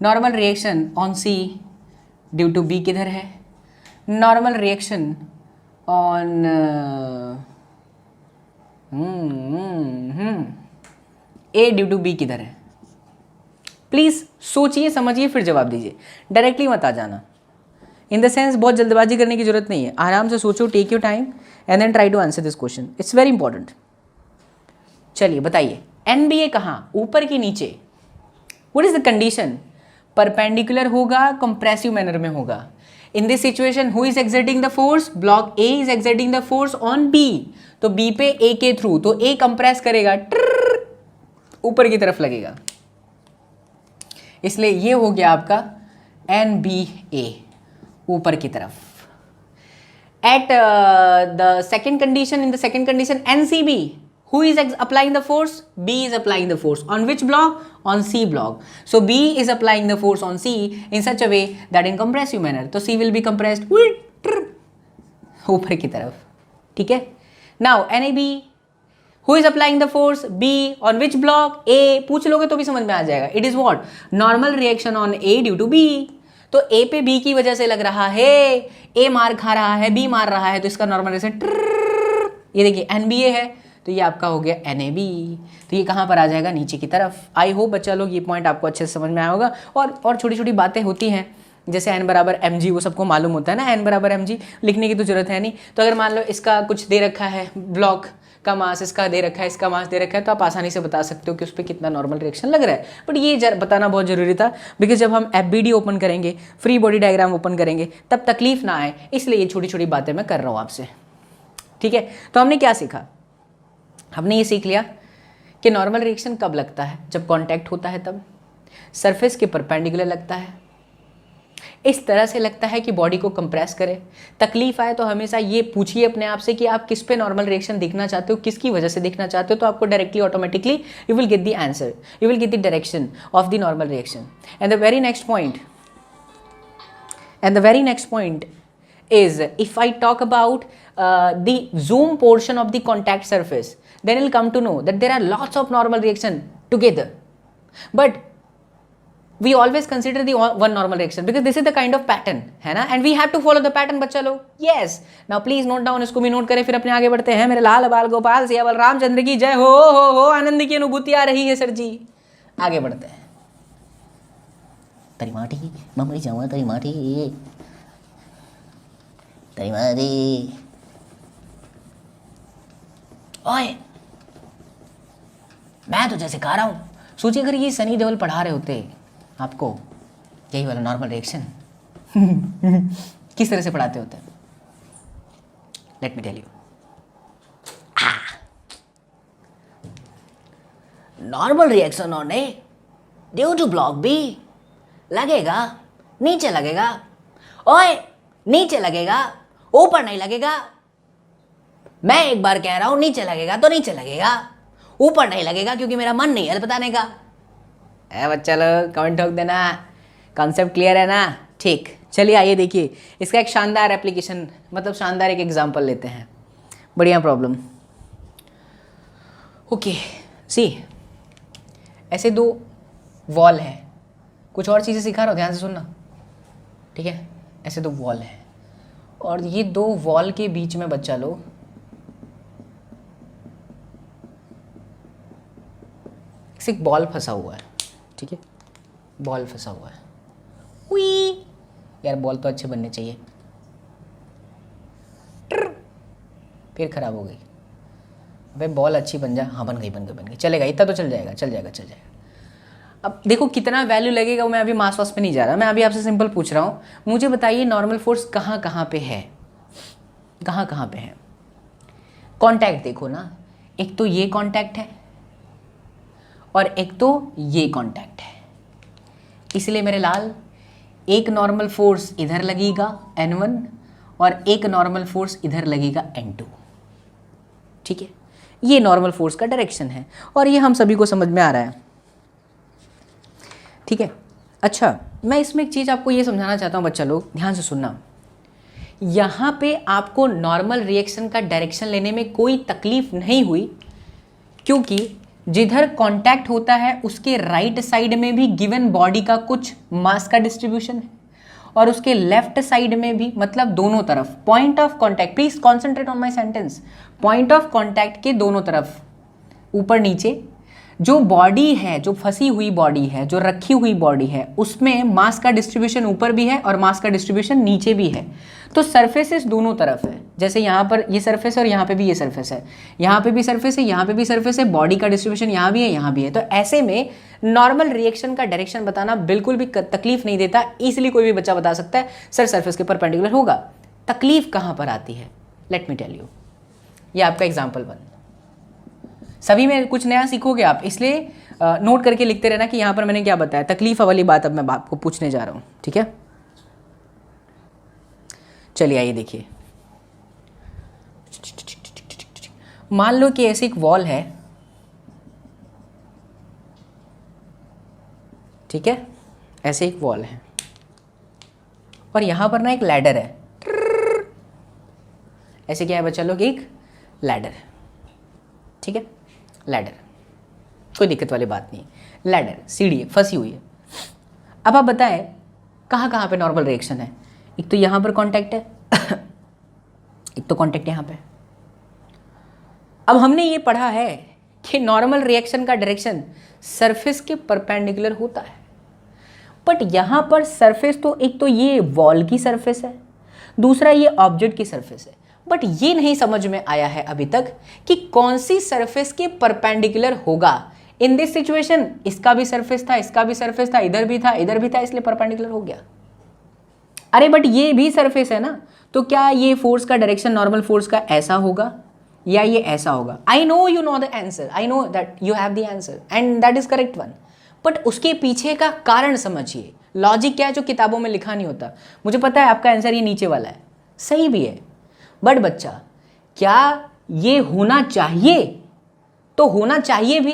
S1: Normal reaction on C due to B किधर है? Normal reaction on A due to B किधर है? प्लीज़ सोचिए, समझिए, फिर जवाब दीजिए। डायरेक्टली मत आ जाना। इन द सेंस बहुत जल्दबाजी करने की जरूरत नहीं है, आराम से सोचो, take your time and then try to answer this question, it's very important. चलिए बताइए, एनबीए कहाँ, ऊपर की नीचे? What is the condition? Perpendicular होगा, कंप्रेसिव मैनर में होगा। In this situation who is exerting the force? Block a is exerting the force on b, तो बी पे ए के थ्रू, तो ए कंप्रेस करेगा, ऊपर की तरफ लगेगा, इसलिए ये हो गया आपका एन बी ए, ऊपर की तरफ। At the second condition, in the second condition N C B, who is applying the force? B is applying the force on which block? On C block. So B is applying the force on C in such a way that in compressive manner, तो C will be compressed ऊपर की तरफ, ठीक है? Now NAB, who is applying the force? B on which block? A, पूछ लोगे तो भी समझ में आ जाएगा। It is what? Normal reaction on A due to B. तो A पे B की वजह से लग रहा है, A मार खा रहा है, B मार रहा है, तो इसका नॉर्मल रिएक्शन, ये देखिए NBA है, तो ये आपका हो गया NAB, तो ये कहाँ पर आ जाएगा? नीचे की तरफ। आई होप बच्चा लोग ये पॉइंट आपको अच्छे से समझ में आया होगा। और छोटी छोटी बातें होती हैं जैसे n बराबर mg, वो सबको मालूम होता है ना, n बराबर mg, लिखने की तो जरूरत है नहीं। तो अगर मान लो इसका कुछ दे रखा है, ब्लॉक का मास इसका दे रखा है, इसका मास दे रखा है, तो आप आसानी से बता सकते हो कि उस पर कितना नॉर्मल रिएक्शन लग रहा है। बट ये बताना बहुत जरूरी था, बिकॉज जब हम FBD ओपन करेंगे, फ्री बॉडी डायग्राम ओपन करेंगे, तब तकलीफ ना आए, इसलिए ये छोटी छोटी बातें मैं कर रहा हूँ आपसे, ठीक है। तो हमने क्या सीखा, हमने ये सीख लिया कि नॉर्मल रिएक्शन कब लगता है, जब कांटेक्ट होता है तब, सरफेस के परपेंडिकुलर लगता है, इस तरह से लगता है कि बॉडी को कंप्रेस करे। तकलीफ आए तो हमेशा ये पूछिए अपने आप से कि आप किस पे नॉर्मल रिएक्शन देखना चाहते हो, किसकी वजह से देखना चाहते हो, तो आपको directly automatically you will get the answer, you will get the direction of the normal reaction. And the very next point is if I talk about the zoom portion of the contact surface, then you'll come to know that there are lots of normal reaction together, but we always consider the one normal reaction because this is the kind of pattern है ना, and we have to follow the pattern बच्चा लोग। yes, now please note down, इसको भी note करें, फिर अपने आगे बढ़ते हैं। मेरे लाल बाल गोपाल सियावल रामचंद्र की जय हो, आनंद की अनुभूति आ रही है सर जी। आगे बढ़ते हैं। तरी माटी मम्मी जाऊँ, तरी माटी ओए, मैं तुझे सिखा रहा हूं। सोचिए अगर ये सनी देओल पढ़ा रहे होते आपको यही वाला नॉर्मल रिएक्शन किस तरह से पढ़ाते होते, let me tell you. Normal reaction होने ड्यू टू ब्लॉक बी लगेगा, नीचे लगेगा, ओए नीचे लगेगा, ऊपर नहीं लगेगा। मैं एक बार कह रहा हूं, नीचे लगेगा तो नीचे लगेगा, ऊपर नहीं लगेगा, क्योंकि मेरा मन नहीं है बताने का। बच्चा लोग कमेंट ठोक देना, कॉन्सेप्ट क्लियर है ना? ठीक, चलिए आइए देखिए इसका एक शानदार एप्लीकेशन, मतलब शानदार एक एग्जांपल लेते हैं। बढ़िया प्रॉब्लम। ओके सी, ऐसे दो वॉल है, कुछ और चीज़ें सिखा रहा हूँ, ध्यान से सुनना, ठीक है। ऐसे दो वॉल है और ये दो वॉल के बीच में बच्चा लोग एक बॉल फंसा हुआ है, ठीक है, बॉल फंसा हुआ है। उई यार, बॉल तो अच्छे बनने चाहिए, फिर खराब हो गई। अबे बॉल अच्छी बन जा, हाँ बन गई, चलेगा, इतना तो चल जाएगा। अब देखो कितना वैल्यू लगेगा, मैं अभी मास वास पे नहीं जा रहा, मैं अभी आपसे सिंपल पूछ रहा हूँ, मुझे बताइए नॉर्मल फोर्स कहाँ पे है, कहाँ पे है। कांटेक्ट देखो ना, एक तो ये कांटेक्ट है और एक तो ये कांटेक्ट है, इसलिए मेरे लाल एक नॉर्मल फोर्स इधर लगेगा N1 और एक नॉर्मल फोर्स इधर लगेगा N2, ठीक है। ये नॉर्मल फोर्स का डायरेक्शन है और ये हम सभी को समझ में आ रहा है, ठीक है। अच्छा, मैं इसमें एक चीज़ आपको ये समझाना चाहता हूँ बच्चा लोग, ध्यान से सुनना। यहाँ पे आपको नॉर्मल रिएक्शन का डायरेक्शन लेने में कोई तकलीफ नहीं हुई, क्योंकि जिधर कांटेक्ट होता है उसके राइट साइड में भी गिवन बॉडी का कुछ मास का डिस्ट्रीब्यूशन है और उसके लेफ्ट साइड में भी, मतलब दोनों तरफ point of contact, please concentrate on my sentence, point of contact के दोनों तरफ ऊपर नीचे जो बॉडी है, जो फंसी हुई बॉडी है, जो रखी हुई बॉडी है, उसमें मास का डिस्ट्रीब्यूशन ऊपर भी है और मास का डिस्ट्रीब्यूशन नीचे भी है। तो सरफेसेस दोनों तरफ है, जैसे यहाँ पर ये सरफेस है और यहाँ पे भी ये सरफेस है, यहाँ पे भी सरफेस है, यहाँ पे भी सरफेस है, बॉडी का डिस्ट्रीब्यूशन यहाँ भी है, यहाँ भी है। तो ऐसे में नॉर्मल रिएक्शन का डायरेक्शन बताना बिल्कुल भी तकलीफ नहीं देता, इसलिए कोई भी बच्चा बता सकता है सर सरफेस के परपेंडिकुलर होगा। तकलीफ कहाँ पर आती है, लेट मी टेल यू। ये आपका एग्जाम्पल 1, सभी में कुछ नया सीखोगे आप, इसलिए नोट करके लिखते रहना कि यहाँ पर मैंने क्या बताया। तकलीफ वाली बात अब मैं आपको पूछने जा रहा हूँ, ठीक है। चलिए आइए देखिए, मान लो कि ऐसी एक वॉल है, ठीक है, ऐसे एक वॉल है और यहाँ पर ना एक लैडर है, ऐसे क्या है बच्चा लोग, एक लैडर है, ठीक है, लैडर, कोई दिक्कत वाली बात नहीं, लैडर सीढ़ी है, फंसी हुई है। अब आप बताएं कहाँ पे नॉर्मल रिएक्शन है। एक तो यहाँ पर कांटेक्ट है, एक तो कांटेक्ट यहाँ पे। अब हमने ये पढ़ा है कि नॉर्मल रिएक्शन का डायरेक्शन सरफेस के परपेंडिकुलर होता है, बट यहाँ पर सरफेस तो एक तो ये वॉल की सरफेस है, दूसरा ये ऑब्जेक्ट की सरफेस है, बट ये नहीं समझ में आया है अभी तक कि कौन सी सरफेस के परपेंडिकुलर होगा। इन दिस सिचुएशन इसका भी सरफेस था, इसका भी सरफेस था, इधर भी था, इधर भी था, इसलिए परपेंडिकुलर हो गया। अरे बट ये भी सरफेस है ना, तो क्या ये फोर्स का डायरेक्शन नॉर्मल फोर्स का ऐसा होगा या ये ऐसा होगा? I know you know the answer, I know that you have the answer and that is correct one, but उसके पीछे का कारण समझिए, लॉजिक क्या है जो किताबों में लिखा नहीं होता। मुझे पता है आपका आंसर ये नीचे वाला है, सही भी है, बट बच्चा क्या ये होना चाहिए? तो होना चाहिए भी,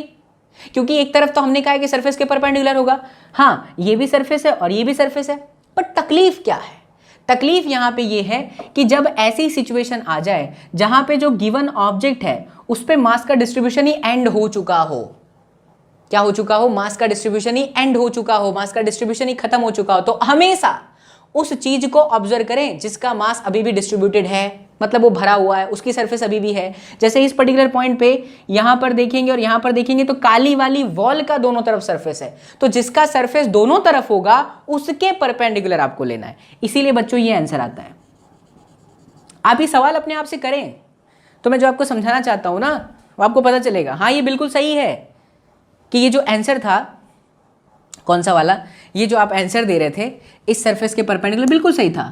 S1: क्योंकि एक तरफ तो हमने कहा है कि सरफेस के परपेंडिकुलर होगा, हाँ ये भी सरफेस है और ये भी सरफेस है, बट तकलीफ क्या है? तकलीफ यहां पे ये है कि जब ऐसी सिचुएशन आ जाए जहां पे जो गिवन ऑब्जेक्ट है उस पे मास का डिस्ट्रीब्यूशन ही एंड हो चुका हो। क्या हो चुका हो? मास का डिस्ट्रीब्यूशन ही एंड हो चुका हो, मास का डिस्ट्रीब्यूशन ही खत्म हो चुका हो। तो हमेशा उस चीज को ऑब्जर्व करें जिसका मास अभी भी डिस्ट्रीब्यूटेड है, मतलब वो भरा हुआ है, उसकी सरफेस अभी भी है। जैसे इस पर्टिकुलर पॉइंट पे यहां पर देखेंगे और यहां पर देखेंगे तो काली वाली वॉल का दोनों तरफ सरफेस है, तो जिसका सरफेस दोनों तरफ होगा उसके परपेंडिकुलर आपको लेना है। इसीलिए बच्चों ये आंसर आता है। आप ये सवाल अपने आप से करें तो मैं जो आपको समझाना चाहता हूं ना वो आपको पता चलेगा। हाँ ये बिल्कुल सही है कि ये जो आंसर था, कौन सा वाला, ये जो आप आंसर दे रहे थे इस सरफेस के परपेंडिकुलर, बिल्कुल सही था,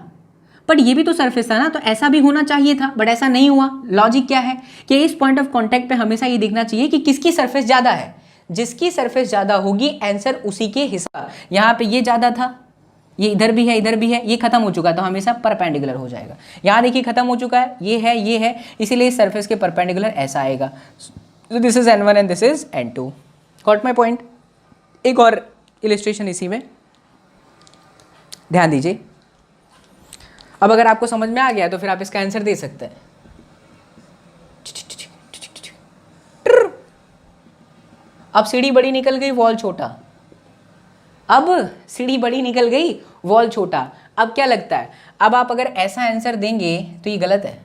S1: बट ये भी तो सरफेस था ना, तो ऐसा भी होना चाहिए था, बट ऐसा नहीं हुआ। लॉजिक क्या है कि इस पॉइंट ऑफ कांटेक्ट पे हमेशा ये देखना चाहिए कि किसकी सरफेस ज्यादा है, जिसकी सरफेस ज्यादा होगी आंसर उसी के हिसाब। यहाँ पे ये ज्यादा था, ये इधर भी है, इधर भी है, ये खत्म हो चुका तो हमेशा परपेंडिकुलर हो जाएगा। यहाँ देखिए खत्म हो चुका है, ये है, इसीलिए इस सरफेस के परपेंडिकुलर ऐसा आएगा। This is N1 and this is N2। Got my point? एक और इलिस्ट्रेशन इसी में ध्यान दीजिए। अब अगर आपको समझ में आ गया तो फिर आप इसका आंसर दे सकते हैं। अब सीढ़ी बड़ी निकल गई, वॉल छोटा। अब सीढ़ी बड़ी निकल गई, वॉल छोटा। अब क्या लगता है, अब आप अगर ऐसा आंसर देंगे तो ये गलत है,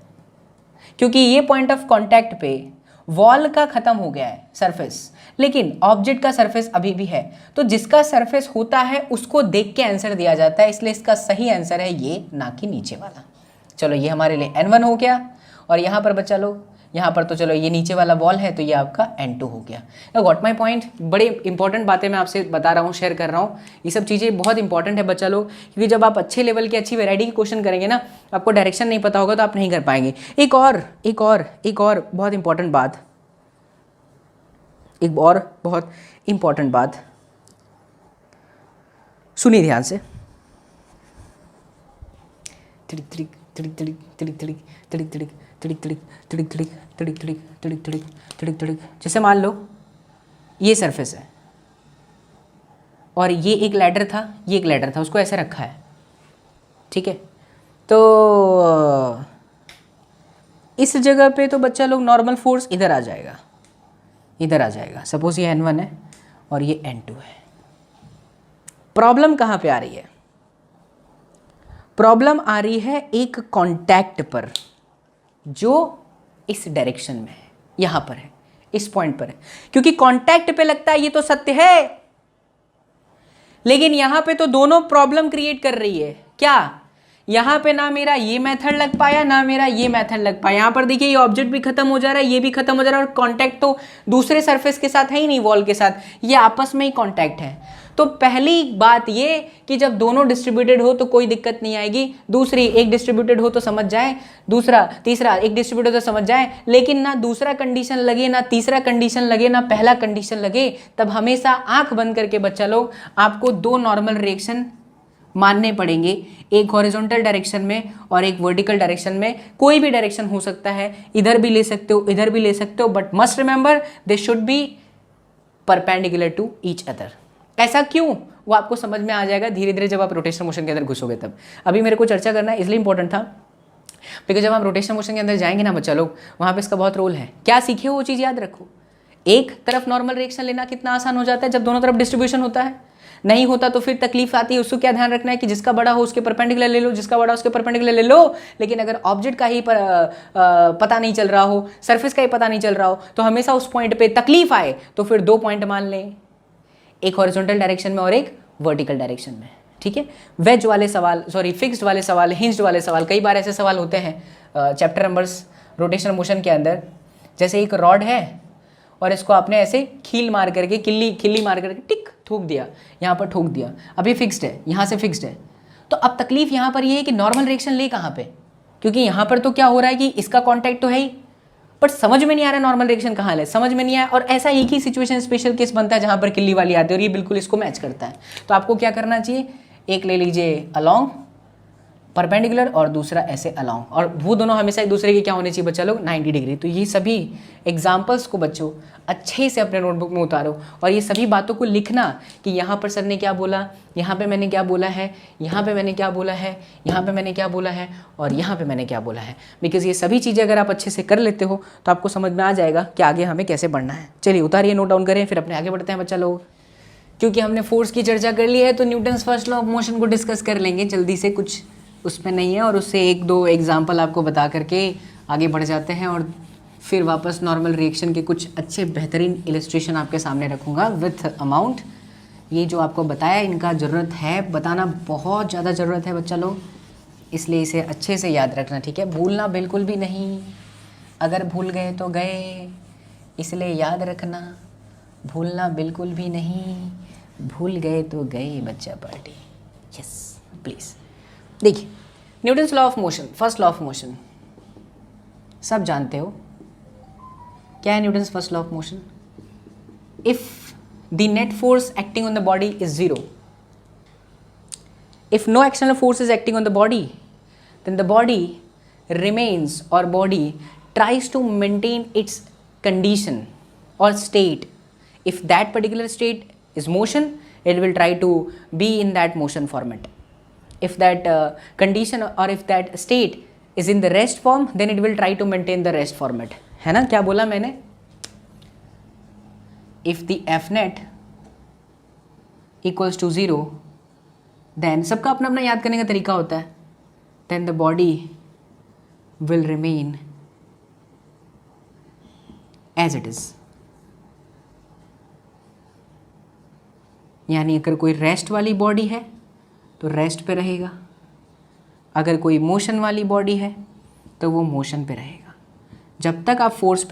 S1: क्योंकि ये पॉइंट ऑफ कांटेक्ट पे वॉल का खत्म हो गया है सरफेस, लेकिन ऑब्जेक्ट का सरफेस अभी भी है। तो जिसका सरफेस होता है उसको देख के आंसर दिया जाता है, इसलिए इसका सही आंसर है ये, ना कि नीचे वाला। चलो ये हमारे लिए N1 हो गया। और यहाँ पर बच्चा लोग, यहाँ पर तो चलो ये नीचे वाला वॉल है तो ये आपका N2 हो गया। Got my point? बड़े इंपॉर्टेंट बातें मैं आपसे बता रहा हूँ, शेयर कर रहा हूँ। ये सब चीज़ें बहुत इंपॉर्टेंट है बच्चा लोग, क्योंकि जब आप अच्छे लेवल के अच्छी वैरायटी के क्वेश्चन करेंगे ना, आपको डायरेक्शन नहीं पता होगा तो आप नहीं कर पाएंगे। एक और बहुत इंपॉर्टेंट बात, एक और बहुत इंपॉर्टेंट बात सुनिए ध्यान से। तिड़िक तिड़िक तिड़िक तिड़िक तिड़िक तिड़िक तिड़िक तिड़िक तिड़िक तिड़िक तिड़िक तिड़िक तिड़िक तिड़िक तिड़िक तिड़िक तिड़िक। जैसे मान लो ये सरफेस है और ये एक लैडर था, ये एक लैडर था, उसको ऐसे रखा है, ठीक है। तो इस जगह पे तो बच्चा लोग नॉर्मल फोर्स इधर आ जाएगा, इधर आ जाएगा। सपोज ये N1 है और ये N2 है। प्रॉब्लम कहाँ पे आ रही है? प्रॉब्लम आ रही है एक कांटेक्ट पर जो इस डायरेक्शन में है, यहां पर है, इस पॉइंट पर है। क्योंकि कांटेक्ट पे लगता है ये तो सत्य है, लेकिन यहां पे तो दोनों प्रॉब्लम क्रिएट कर रही है। क्या? यहां पे ना मेरा ये मेथड लग पाया ना मेरा ये मेथड लग पाया। यहां पर देखिए ये ऑब्जेक्ट भी खत्म हो जा रहा है, ये भी खत्म हो जा रहा है, और कांटेक्ट तो दूसरे सरफेस के साथ है ही नहीं, वॉल के साथ, ये आपस में ही कांटेक्ट है। तो पहली बात ये कि जब दोनों डिस्ट्रीब्यूटेड हो तो कोई दिक्कत नहीं आएगी। दूसरी, एक डिस्ट्रीब्यूटेड हो तो समझ जाए, दूसरा तीसरा एक डिस्ट्रीब्यूटेड हो तो समझ जाए, लेकिन ना दूसरा कंडीशन लगे ना तीसरा कंडीशन लगे ना पहला कंडीशन लगे, तब हमेशा आंख बंद करके बच्चा लोग आपको दो नॉर्मल रिएक्शन मानने पड़ेंगे, एक हॉरिजॉन्टल डायरेक्शन में और एक वर्टिकल डायरेक्शन में। कोई भी डायरेक्शन हो सकता है, इधर भी ले सकते हो, इधर भी ले सकते हो, but must remember they should be perpendicular to each other. ऐसा क्यों, वो आपको समझ में आ जाएगा धीरे धीरे जब आप रोटेशनल मोशन के अंदर घुसोगे तब। अभी मेरे को चर्चा करना है इसलिए इंपॉर्टेंट था, बिकॉज जब आप रोटेशनल मोशन के अंदर जाएंगे ना बच्चा लोग, वहाँ पे इसका बहुत रोल है। क्या सीखे हो वो चीज़ याद रखो। एक तरफ नॉर्मल रिएक्शन लेना कितना आसान हो जाता है जब दोनों तरफ डिस्ट्रीब्यूशन होता है, नहीं होता तो फिर तकलीफ आती है। उसको क्या ध्यान रखना है कि जिसका बड़ा हो उसके परपेंडिकुलर ले लो, जिसका बड़ा उसके परपेंडिकुलर ले लो। लेकिन अगर ऑब्जेक्ट का ही पता नहीं चल रहा हो, सरफेस का ही पता नहीं चल रहा हो, तो हमेशा उस पॉइंट पे तकलीफ आए तो फिर दो पॉइंट मान लें, एक हॉरिजॉन्टल डायरेक्शन में और एक वर्टिकल डायरेक्शन में, ठीक है। वेज वाले सवाल, सॉरी फिक्स्ड वाले सवाल, हिंज्ड वाले सवाल, कई बार ऐसे सवाल होते हैं चैप्टर नंबर्स रोटेशनल मोशन के अंदर। जैसे एक रॉड है और इसको आपने ऐसे खील मार करके, खिल्ली मार करके टिक ठोक दिया, यहाँ पर ठोक दिया, अभी फिक्स्ड है, यहाँ से फिक्स्ड है। तो अब तकलीफ यहाँ पर ये है कि नॉर्मल रिएक्शन ले कहाँ पे, क्योंकि यहाँ पर तो क्या हो रहा है कि इसका कॉन्टैक्ट तो है ही, बट समझ में नहीं आ रहा नॉर्मल रिएक्शन कहाँ ले, समझ में नहीं आया। और ऐसा एक ही सिचुएशन स्पेशल केस बनता है जहाँ पर किल्ली वाली आती है और ये बिल्कुल इसको मैच करता है। तो आपको क्या करना चाहिए, एक ले लीजिए अलोंग परपेंडिकुलर और दूसरा ऐसे अलोंग, और वो दोनों हमेशा एक दूसरे के क्या होने चाहिए बच्चा लोग, 90 डिग्री। तो ये सभी एग्जाम्पल्स को बच्चों अच्छे से अपने नोटबुक में उतारो और ये सभी बातों को लिखना कि यहाँ पर सर ने क्या बोला, यहाँ पे मैंने क्या बोला है, यहाँ पे मैंने क्या बोला है, यहाँ पे मैंने क्या बोला है और यहाँ पे मैंने क्या बोला है। बिकॉज ये सभी चीज़ें अगर आप अच्छे से कर लेते हो तो आपको समझ में आ जाएगा कि आगे हमें कैसे बढ़ना है। चलिए उतारिए, नोट डाउन करें, फिर अपने आगे बढ़ते हैं बच्चा लोग। क्योंकि हमने फोर्स की चर्चा कर ली है तो Newton's first law of motion को डिस्कस कर लेंगे जल्दी से, कुछ उसमें नहीं है, और उससे एक दो एग्जाम्पल आपको बता करके आगे बढ़ जाते हैं और फिर वापस नॉर्मल रिएक्शन के कुछ अच्छे बेहतरीन इलस्ट्रेशन आपके सामने रखूँगा विथ अमाउंट। ये जो आपको बताया इनका ज़रूरत है, बताना बहुत ज़्यादा ज़रूरत है बच्चा लोग, इसलिए इसे अच्छे से याद रखना, ठीक है। भूलना बिल्कुल भी नहीं, अगर भूल गए तो गए, इसलिए याद रखना, भूलना बिल्कुल भी नहीं, भूल गए तो गए बच्चा पार्टी। Yes please. देखिए Newton's law of motion, first law of motion सब जानते हो क्या है। Newton's first law of motion, if the net force acting on the body is zero, if no external force is acting on the body, then the body remains और body tries to maintain its condition और state. If that particular state is motion, it will try to be in that motion format. If that condition or if that state is in the rest form, then it will try to maintain the rest format. है ना, क्या बोला मैंने? If the F net equals to 0, then सबका अपना अपना याद करने का तरीका होता है, then the body will remain as it is. यानी अगर कोई रेस्ट वाली बॉडी है तो रेस्ट पे रहेगा, अगर कोई मोशन वाली बॉडी है तो वो मोशन पे रहेगा। जब तक आप फोर्स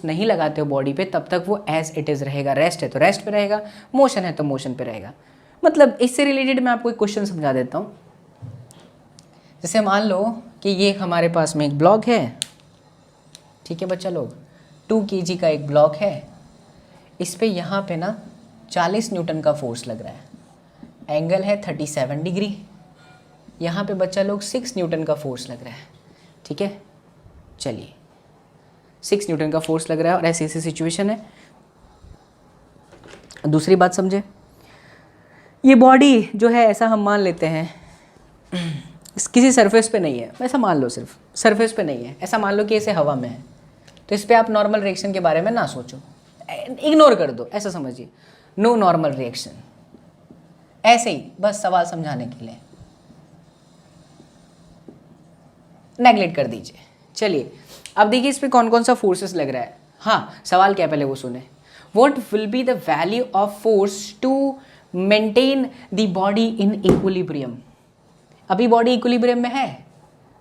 S1: नहीं लगाते हो बॉडी पे, तब तक वो एज इट इज़ रहेगा। रेस्ट है तो रेस्ट पे रहेगा, मोशन है तो मोशन पे रहेगा। मतलब इससे रिलेटेड मैं आपको एक क्वेश्चन समझा देता हूँ। जैसे मान लो कि ये हमारे पास में एक ब्लॉक है, ठीक है बच्चा लोग, 2 kg का एक ब्लॉक है, इस पे यहाँ पे ना 40 न्यूटन का फोर्स लग रहा है, एंगल है 37 डिग्री, यहाँ पे बच्चा लोग 6 न्यूटन का फोर्स लग रहा है, ठीक है। चलिए 6 न्यूटन का फोर्स लग रहा है और ऐसी ऐसी सिचुएशन है। दूसरी बात समझे, ये बॉडी जो है ऐसा हम मान लेते हैं किसी सरफेस पे नहीं है, ऐसा मान लो, सिर्फ सरफेस पे नहीं है, ऐसा मान लो कि ऐसे हवा में है, तो इस पर आप नॉर्मल रिएक्शन के बारे में ना सोचो, इग्नोर कर दो, ऐसा समझिए, नो नॉर्मल रिएक्शन, ऐसे ही बस सवाल समझाने के लिए नेगलेक्ट कर दीजिए। चलिए अब देखिए इस पे कौन कौन सा फोर्सेस लग रहा है। हाँ, सवाल क्या पहले वो सुने, what will be the value of force to maintain the body in equilibrium. अभी बॉडी इक्विलिब्रियम में है,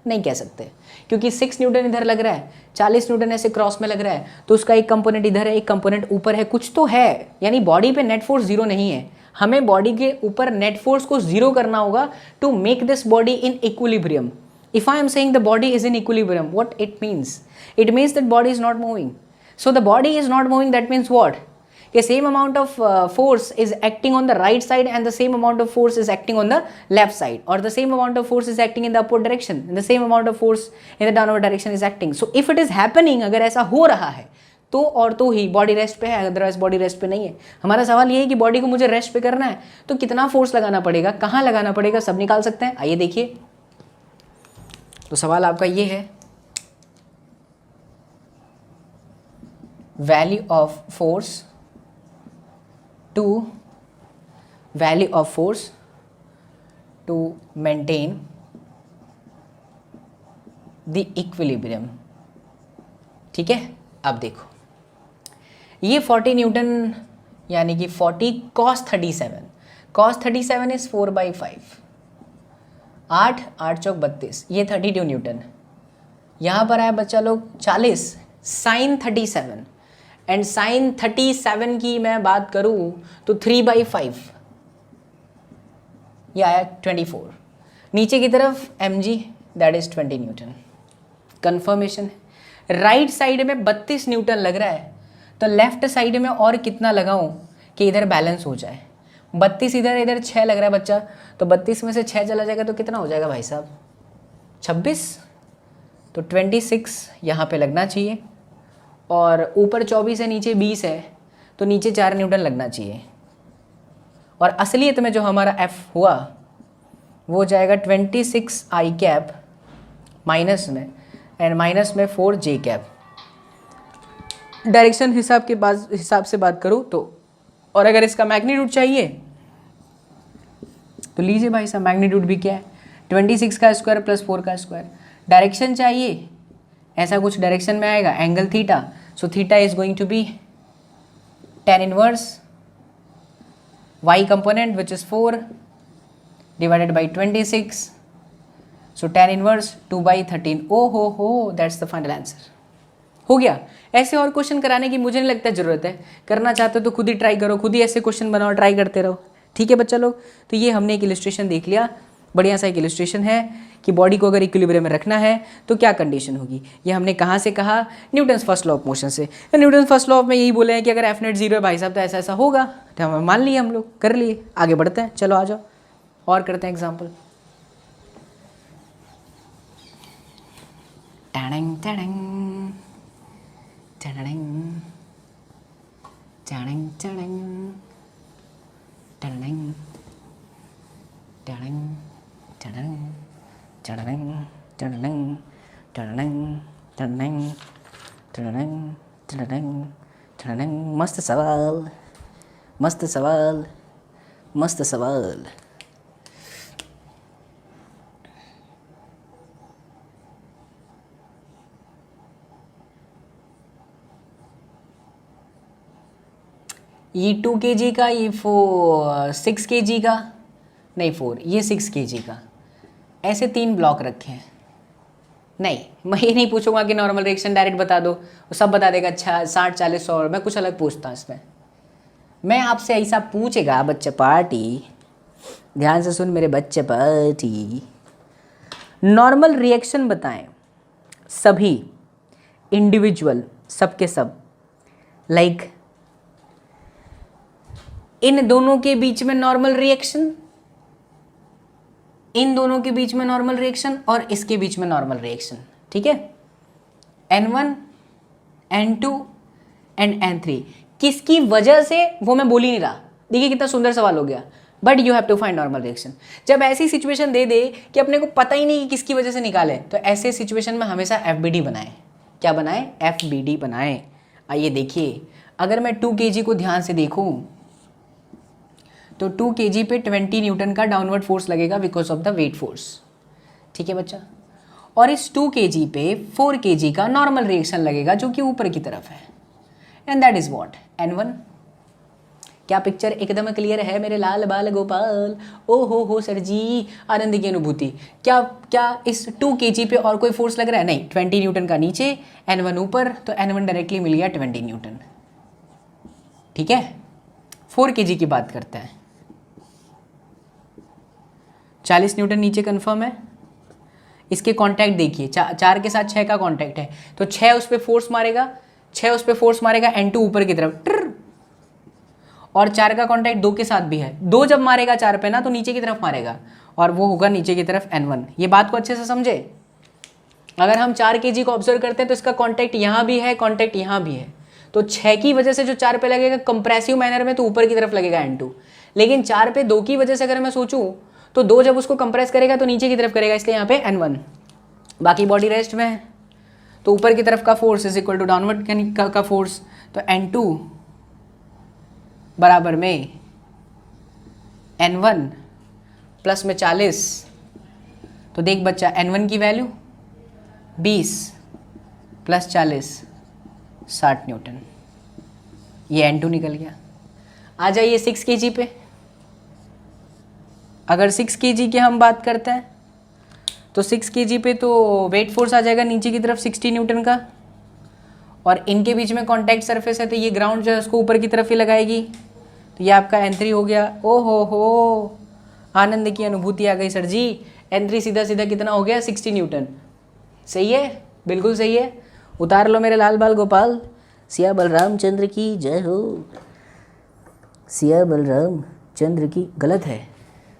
S1: नहीं कह सकते, क्योंकि 6 न्यूटन इधर लग रहा है, 40 न्यूटन ऐसे क्रॉस में लग रहा है, तो उसका एक कंपोनेंट इधर है, एक कंपोनेंट ऊपर है, कुछ तो है, यानी बॉडी पे नेट फोर्स जीरो नहीं है। हमें बॉडी के ऊपर नेट फोर्स को जीरो करना होगा to make this body in equilibrium. If I am saying the body is in equilibrium, what it means? It means that body is not moving. So the body is not moving, that means what? The same amount of force is acting on the right side and the same amount of force is acting on the left side, or the same amount of force is acting in the upward direction and the same amount of force in the downward direction is acting. So if it is happening, अगर ऐसा हो रहा है तो और तो ही body rest पे है, अदरवाइज बॉडी रेस्ट पे नहीं है। हमारा सवाल ये है कि बॉडी को मुझे रेस्ट पे करना है तो कितना फोर्स लगाना पड़ेगा, कहाँ लगाना पड़ेगा, सब निकाल सकते हैं। आइए देखिए, तो सवाल आपका ये है, value of force to maintain the equilibrium, ठीक है। अब देखो ये 40 न्यूटन यानी कि 40 cos 37, cos 37 इज 4/5, 8 8 चौक 32, ये 32 न्यूटन। यहाँ पर आया बच्चा लोग 40 साइन 37, एंड साइन 37 की मैं बात करूँ तो 3/5, ये आया 24। नीचे की तरफ mg that is 20 Newton. Confirmation है। राइट साइड में 32 न्यूटन लग रहा है, तो लेफ्ट साइड में और कितना लगाऊं कि इधर बैलेंस हो जाए। 32 इधर, इधर 6 लग रहा है बच्चा, तो 32 में से 6 चला जाएगा तो कितना हो जाएगा भाई साहब? 26। तो 26 यहाँ पे लगना चाहिए, और ऊपर 24 है, नीचे 20 है, तो नीचे 4 न्यूटन लगना चाहिए। और असलियत में जो हमारा F हुआ वो जाएगा 26 आई कैप माइनस में, एंड माइनस में 4 जे कैप। डायरेक्शन हिसाब से बात करूँ तो, और अगर इसका मैग्नीट्यूड चाहिए तो लीजिए भाई साहब, मैग्नीट्यूड भी क्या है? 26 का स्क्वायर प्लस 4 का स्क्वायर। डायरेक्शन चाहिए, ऐसा कुछ डायरेक्शन में आएगा, angle theta, so theta is going to be tan inverse y component which is 4 divided by 26, so tan inverse 2/13। ओ हो, दैट्स द फाइनल आंसर। हो गया। ऐसे और क्वेश्चन कराने की मुझे नहीं लगता ज़रूरत है, करना चाहते हो तो खुद ही ट्राई करो, खुद ही ऐसे क्वेश्चन बनाओ, ट्राई करते रहो। ठीक है बच्चा लोग, तो ये हमने एक इलस्ट्रेशन देख लिया, बढ़िया सा एक इलस्ट्रेशन है कि बॉडी को अगर इक्विलिब्रियम में रखना है तो क्या कंडीशन होगी। ये हमने कहाँ से कहा? Newton's first law of motion से। न्यूटन्स फर्स्ट लॉ ऑफ में यही बोले हैं कि अगर एफ नेट 0 है भाई साहब तो ऐसा ऐसा होगा, तो हम मान लिए, हम लोग कर लिए, आगे बढ़ते हैं। चलो आ जाओ और करते हैं एग्जाम्पल। टैडंग टैडंग टैडंग टैडंग टैडंग टैडंग टैडंग टैडंग टैडंग टैडंग टैडंग टैडंग टैडंग टैडंग टैडंग। मस्त सवाल, मस्त सवाल, मस्त सवाल। ये 2 kg का, ये 6 kg का, नहीं 4, ये 6 kg का, ऐसे 3 ब्लॉक रखे हैं। नहीं, मैं ये नहीं पूछूंगा कि नॉर्मल रिएक्शन डायरेक्ट बता दो, वो सब बता देगा। अच्छा 60 40 100, मैं कुछ अलग पूछता हूँ इसमें। मैं आपसे ऐसा पूछेगा बच्चा पार्टी, ध्यान से सुन मेरे बच्चे पार्टी, नॉर्मल रिएक्शन बताएं सभी इंडिविजुअल, सबके सब, लाइक इन दोनों के बीच में नॉर्मल रिएक्शन, इन दोनों के बीच में नॉर्मल रिएक्शन, और इसके बीच में नॉर्मल रिएक्शन। ठीक है, N1 N2 एंड N3 किसकी वजह से, वो मैं बोल ही नहीं रहा। देखिए कितना सुंदर सवाल हो गया, but you have to find normal reaction. जब ऐसी सिचुएशन दे दे कि अपने को पता ही नहीं कि किसकी वजह से निकाले, तो ऐसे सिचुएशन में हमेशा FBD बनाएं। क्या बनाएं? FBD बनाएं। आइए देखिए, अगर मैं 2 kg को ध्यान से देखूं तो 2 kg पे 20 न्यूटन का डाउनवर्ड फोर्स लगेगा because of the weight force. ठीक है बच्चा, और इस 2 kg पे 4 kg का नॉर्मल रिएक्शन लगेगा जो कि ऊपर की तरफ है, and that is what? N1। क्या पिक्चर एकदम क्लियर है मेरे लाल बाल गोपाल? ओ हो सर जी, आनंद की अनुभूति। क्या क्या इस 2 kg पे और कोई फोर्स लग रहा है? नहीं, 20 न्यूटन का नीचे, N1 ऊपर, तो N1 डायरेक्टली मिल गया 20 न्यूटन। ठीक है, 4 kg की बात करते हैं। 40 न्यूटन नीचे कंफर्म है। इसके कांटेक्ट देखिए, 4 के साथ 6 का कांटेक्ट है, तो 6 उस पर फोर्स मारेगा, 6 उस पर फोर्स मारेगा, N2 ऊपर की तरफ ट्र, और 4 का कांटेक्ट 2 के साथ भी है। 2 जब मारेगा 4 पे ना, तो नीचे की तरफ मारेगा, और वो होगा नीचे की तरफ N1। ये बात को अच्छे से समझे। अगर हम 4 kg को ऑब्जर्व करते हैं तो इसका कांटेक्ट यहाँ भी है, कांटेक्ट यहाँ भी है, तो 6 की वजह से जो 4 पे लगेगा कंप्रेसिव मैनर में, तो ऊपर की तरफ लगेगा N2। लेकिन 4 पे 2 की वजह से अगर मैं सोचूं तो 2 जब उसको कंप्रेस करेगा तो नीचे की तरफ करेगा, इसलिए यहाँ पे N1। बाकी बॉडी रेस्ट में है, तो ऊपर की तरफ का force is equal to downward का फोर्स, तो N2 बराबर में N1 प्लस में 40। तो देख बच्चा, N1 की वैल्यू 20 प्लस 40 60 न्यूटन, ये N2 निकल गया। आ जाइए 6 kg पे। अगर 6 kg की हम बात करते हैं तो 6 kg पे तो वेट फोर्स आ जाएगा नीचे की तरफ 60 न्यूटन का, और इनके बीच में कॉन्टैक्ट सरफेस है तो ये ग्राउंड जो है उसको ऊपर की तरफ ही लगाएगी, तो ये आपका N3 हो गया। ओ हो, आनंद की अनुभूति आ गई सर जी। N3 सीधा सीधा कितना हो गया 60 न्यूटन। सही है, बिल्कुल सही है। उतार लो मेरे लाल बाल गोपाल। सिया बलराम चंद्र की जय हो, सिया बलराम चंद्र की। गलत है,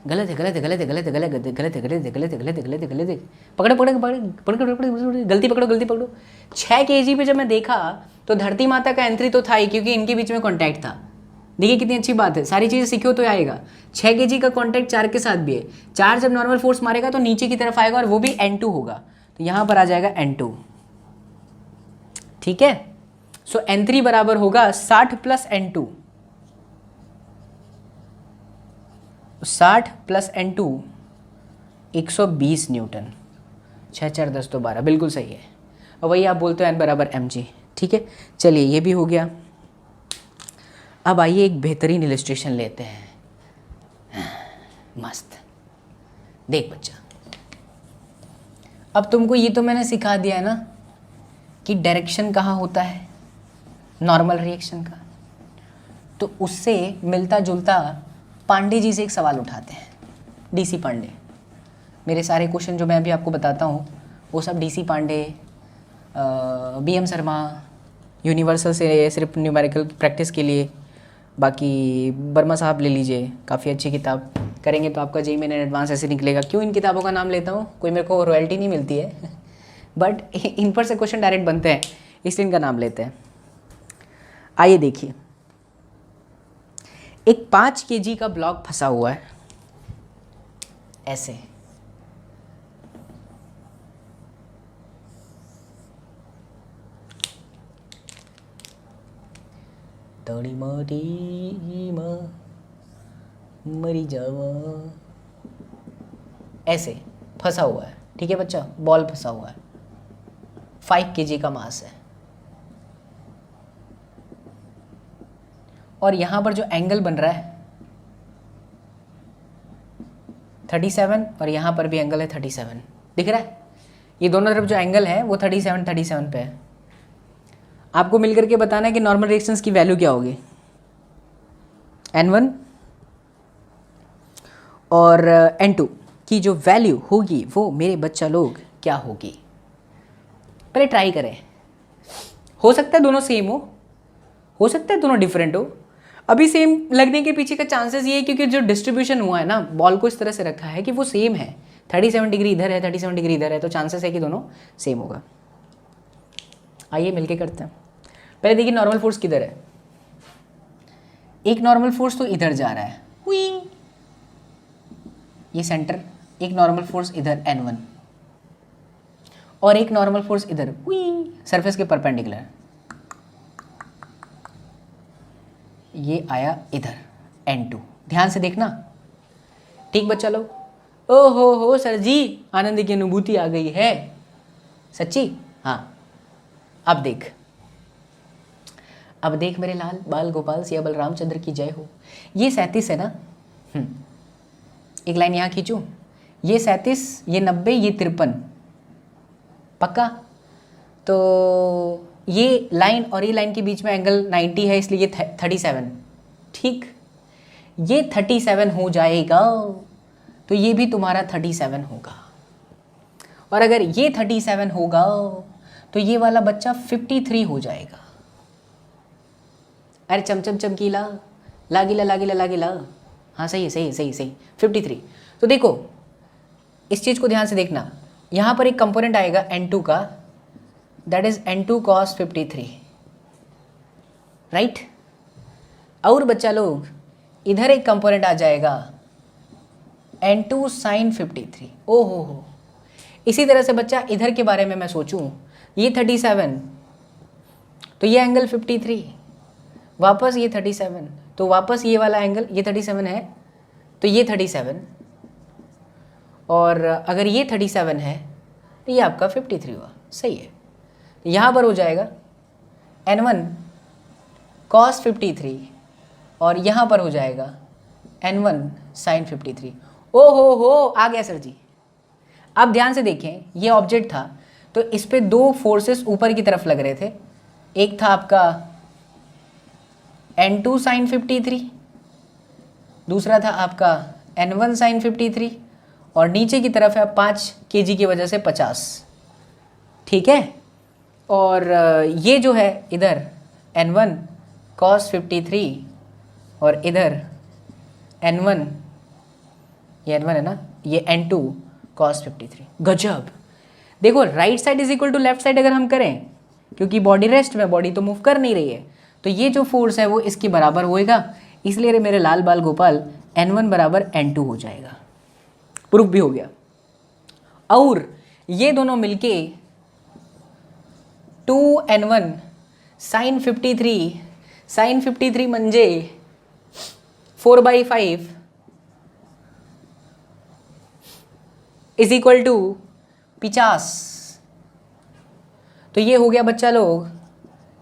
S1: गलत है, गलत है, गलत है, गलत है, गलत है, गलत है, गलत है, गलत है, गलत है, गलत है, गलत है। पकड़ो पकड़ो पकड़ो पकड़ो, गलती पकड़ो, गलती पकड़ो। 6 kg पे जब मैं देखा तो धरती माता का N3 तो था ही, क्योंकि इनके बीच में कॉन्टैक्ट था। देखिए कितनी अच्छी बात है, सारी चीज़ें सीखो तो आएगा। 6 kg का कॉन्टैक्ट 4 के साथ भी है। 4 जब नॉर्मल फोर्स मारेगा तो नीचे की तरफ आएगा और वो भी N2 होगा, तो यहाँ पर आ जाएगा N2। ठीक है, सो N3 बराबर होगा 60 plus N2, 60 plus N2 120 Newton. 6 4 10 तो 12, बिल्कुल सही है। और वही आप बोलते हो N बराबर mg। ठीक है, चलिए ये भी हो गया। अब आइए एक बेहतरीन इलस्ट्रेशन लेते हैं। मस्त, देख बच्चा, अब तुमको ये तो मैंने सिखा दिया है ना कि डायरेक्शन कहाँ होता है नॉर्मल रिएक्शन का, तो उससे मिलता जुलता पांडे जी से एक सवाल उठाते हैं। डीसी पांडे, मेरे सारे क्वेश्चन जो मैं अभी आपको बताता हूँ वो सब DC Pandey, BM Sharma, universal से सिर्फ न्यूमेरिकल प्रैक्टिस के लिए। बाकी वर्मा साहब ले लीजिए, काफ़ी अच्छी किताब, करेंगे तो आपका जेईई मेन एडवांस ऐसे निकलेगा। क्यों इन किताबों का नाम लेता हूँ, कोई मेरे को रॉयल्टी नहीं मिलती है बट इन पर से क्वेश्चन डायरेक्ट बनते हैं, इसलिए इनका नाम लेते हैं। आइए देखिए, एक 5 kg का ब्लॉक फंसा हुआ है ऐसे, तड़ी मरी मरी जावा, ऐसे फंसा हुआ है। ठीक है बच्चा, बॉल फंसा हुआ है, 5 kg का मास है, और यहाँ पर जो एंगल बन रहा है 37, और यहाँ पर भी एंगल है 37, दिख रहा है। ये दोनों तरफ जो एंगल है वो 37 पे है। आपको मिलकर के बताना है कि नॉर्मल रिएक्शंस की वैल्यू क्या होगी, N1 और N2 की जो वैल्यू होगी वो मेरे बच्चा लोग क्या होगी। पहले ट्राई करें, हो सकता है दोनों सेम हो सकता है दोनों डिफरेंट हो। अभी सेम लगने के पीछे का चांसेस ये है क्योंकि जो डिस्ट्रीब्यूशन हुआ है ना, बॉल को इस तरह से रखा है कि वो सेम है, 37 डिग्री इधर है, 37 डिग्री इधर है, तो चांसेस है कि दोनों सेम होगा। आइए मिलके करते हैं। पहले देखिए नॉर्मल फोर्स किधर है। एक नॉर्मल फोर्स तो इधर जा रहा है, ये सेंटर, एक नॉर्मल फोर्स इधर N1, और एक नॉर्मल फोर्स इधर सरफेस के परपेंडिकुलर, ये आया इधर N2। ध्यान से देखना, ठीक बच्चा लोग। ओ हो सर जी, आनंद की अनुभूति आ गई है सच्ची। हाँ, अब देख मेरे लाल बाल गोपाल, सिया बलरामचंद्र की जय हो। ये 37 है ना, एक लाइन यहाँ खींचूँ, ये 37, ये 90, ये 53, पक्का। तो ये लाइन और ये लाइन के बीच में एंगल 90 है, इसलिए ये 37, ठीक। ये 37 हो जाएगा तो ये भी तुम्हारा 37 होगा, और अगर ये 37 होगा तो ये वाला बच्चा 53 हो जाएगा। अरे चमचम चमकीला, लागिला लागिला लागिला, हाँ सही है, सही 53। तो देखो इस चीज़ को ध्यान से देखना, यहाँ पर एक कंपोनेंट आएगा N2 का, that is N2 cos 53, right. और बच्चा लोग इधर एक कंपोनेंट आ जाएगा N2 sin 53। ओ हो, इसी तरह से बच्चा इधर के बारे में मैं सोचूं, ये 37 तो ये एंगल 53, वापस ये 37 तो वापस ये वाला एंगल, ये 37 है तो ये 37, और अगर ये 37 है तो ये आपका 53 हुआ, सही है। यहाँ पर हो जाएगा N1 cos 53, और यहाँ पर हो जाएगा N1 sin 53। हो आ गया सर जी। अब ध्यान से देखें, ये ऑब्जेक्ट था तो इस पे दो फोर्सेस ऊपर की तरफ लग रहे थे। एक था आपका N2 साइन 53, दूसरा था आपका N1 साइन 53, और नीचे की तरफ है 5 kg की वजह से 50। ठीक है, और ये जो है इधर N1 cos 53 और इधर N1, ये N1 है ना, ये N2 cos 53। गजब। देखो right side is equal to left side अगर हम करें, क्योंकि बॉडी रेस्ट में, बॉडी तो मूव कर नहीं रही है, तो ये जो फोर्स है वो इसके बराबर होएगा। इसलिए रे मेरे लाल बाल गोपाल N1 बराबर N2 हो जाएगा। प्रूफ भी हो गया। और ये दोनों मिलके 2N1 साइन 53, साइन 53 म्हणजे 4/5 इज इक्वल टू 50। तो ये हो गया बच्चा लोग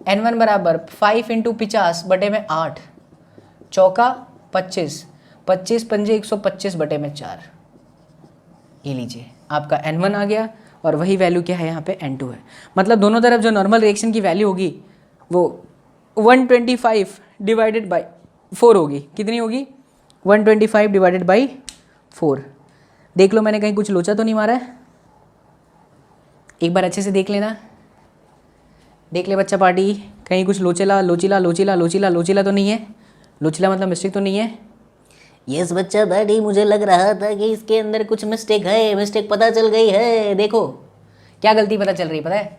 S1: N1 बराबर 5 इंटू 50 बटे में 8, चौका 25, 25 पंजे 125 बटे में 4। ये लीजिए आपका N1 आ गया, और वही वैल्यू क्या है यहाँ पे N2 है। मतलब दोनों तरफ जो नॉर्मल रिएक्शन की वैल्यू होगी वो 125 डिवाइडेड बाई 4 होगी। कितनी होगी? 125 डिवाइडेड बाई 4। देख लो मैंने कहीं कुछ लोचा तो नहीं मारा है, एक बार अच्छे से देख लेना। देख ले बच्चा पार्टी, कहीं कुछ लोचेला लोचीला लोचीला लोचीला लोचीला तो नहीं है? लोचीला मतलब मिस्टेक तो नहीं है?
S2: यस बच्चा पार्टी, मुझे लग रहा था कि इसके अंदर कुछ मिस्टेक है, मिस्टेक पता चल गई है।
S1: देखो क्या गलती पता चल रही है पता है?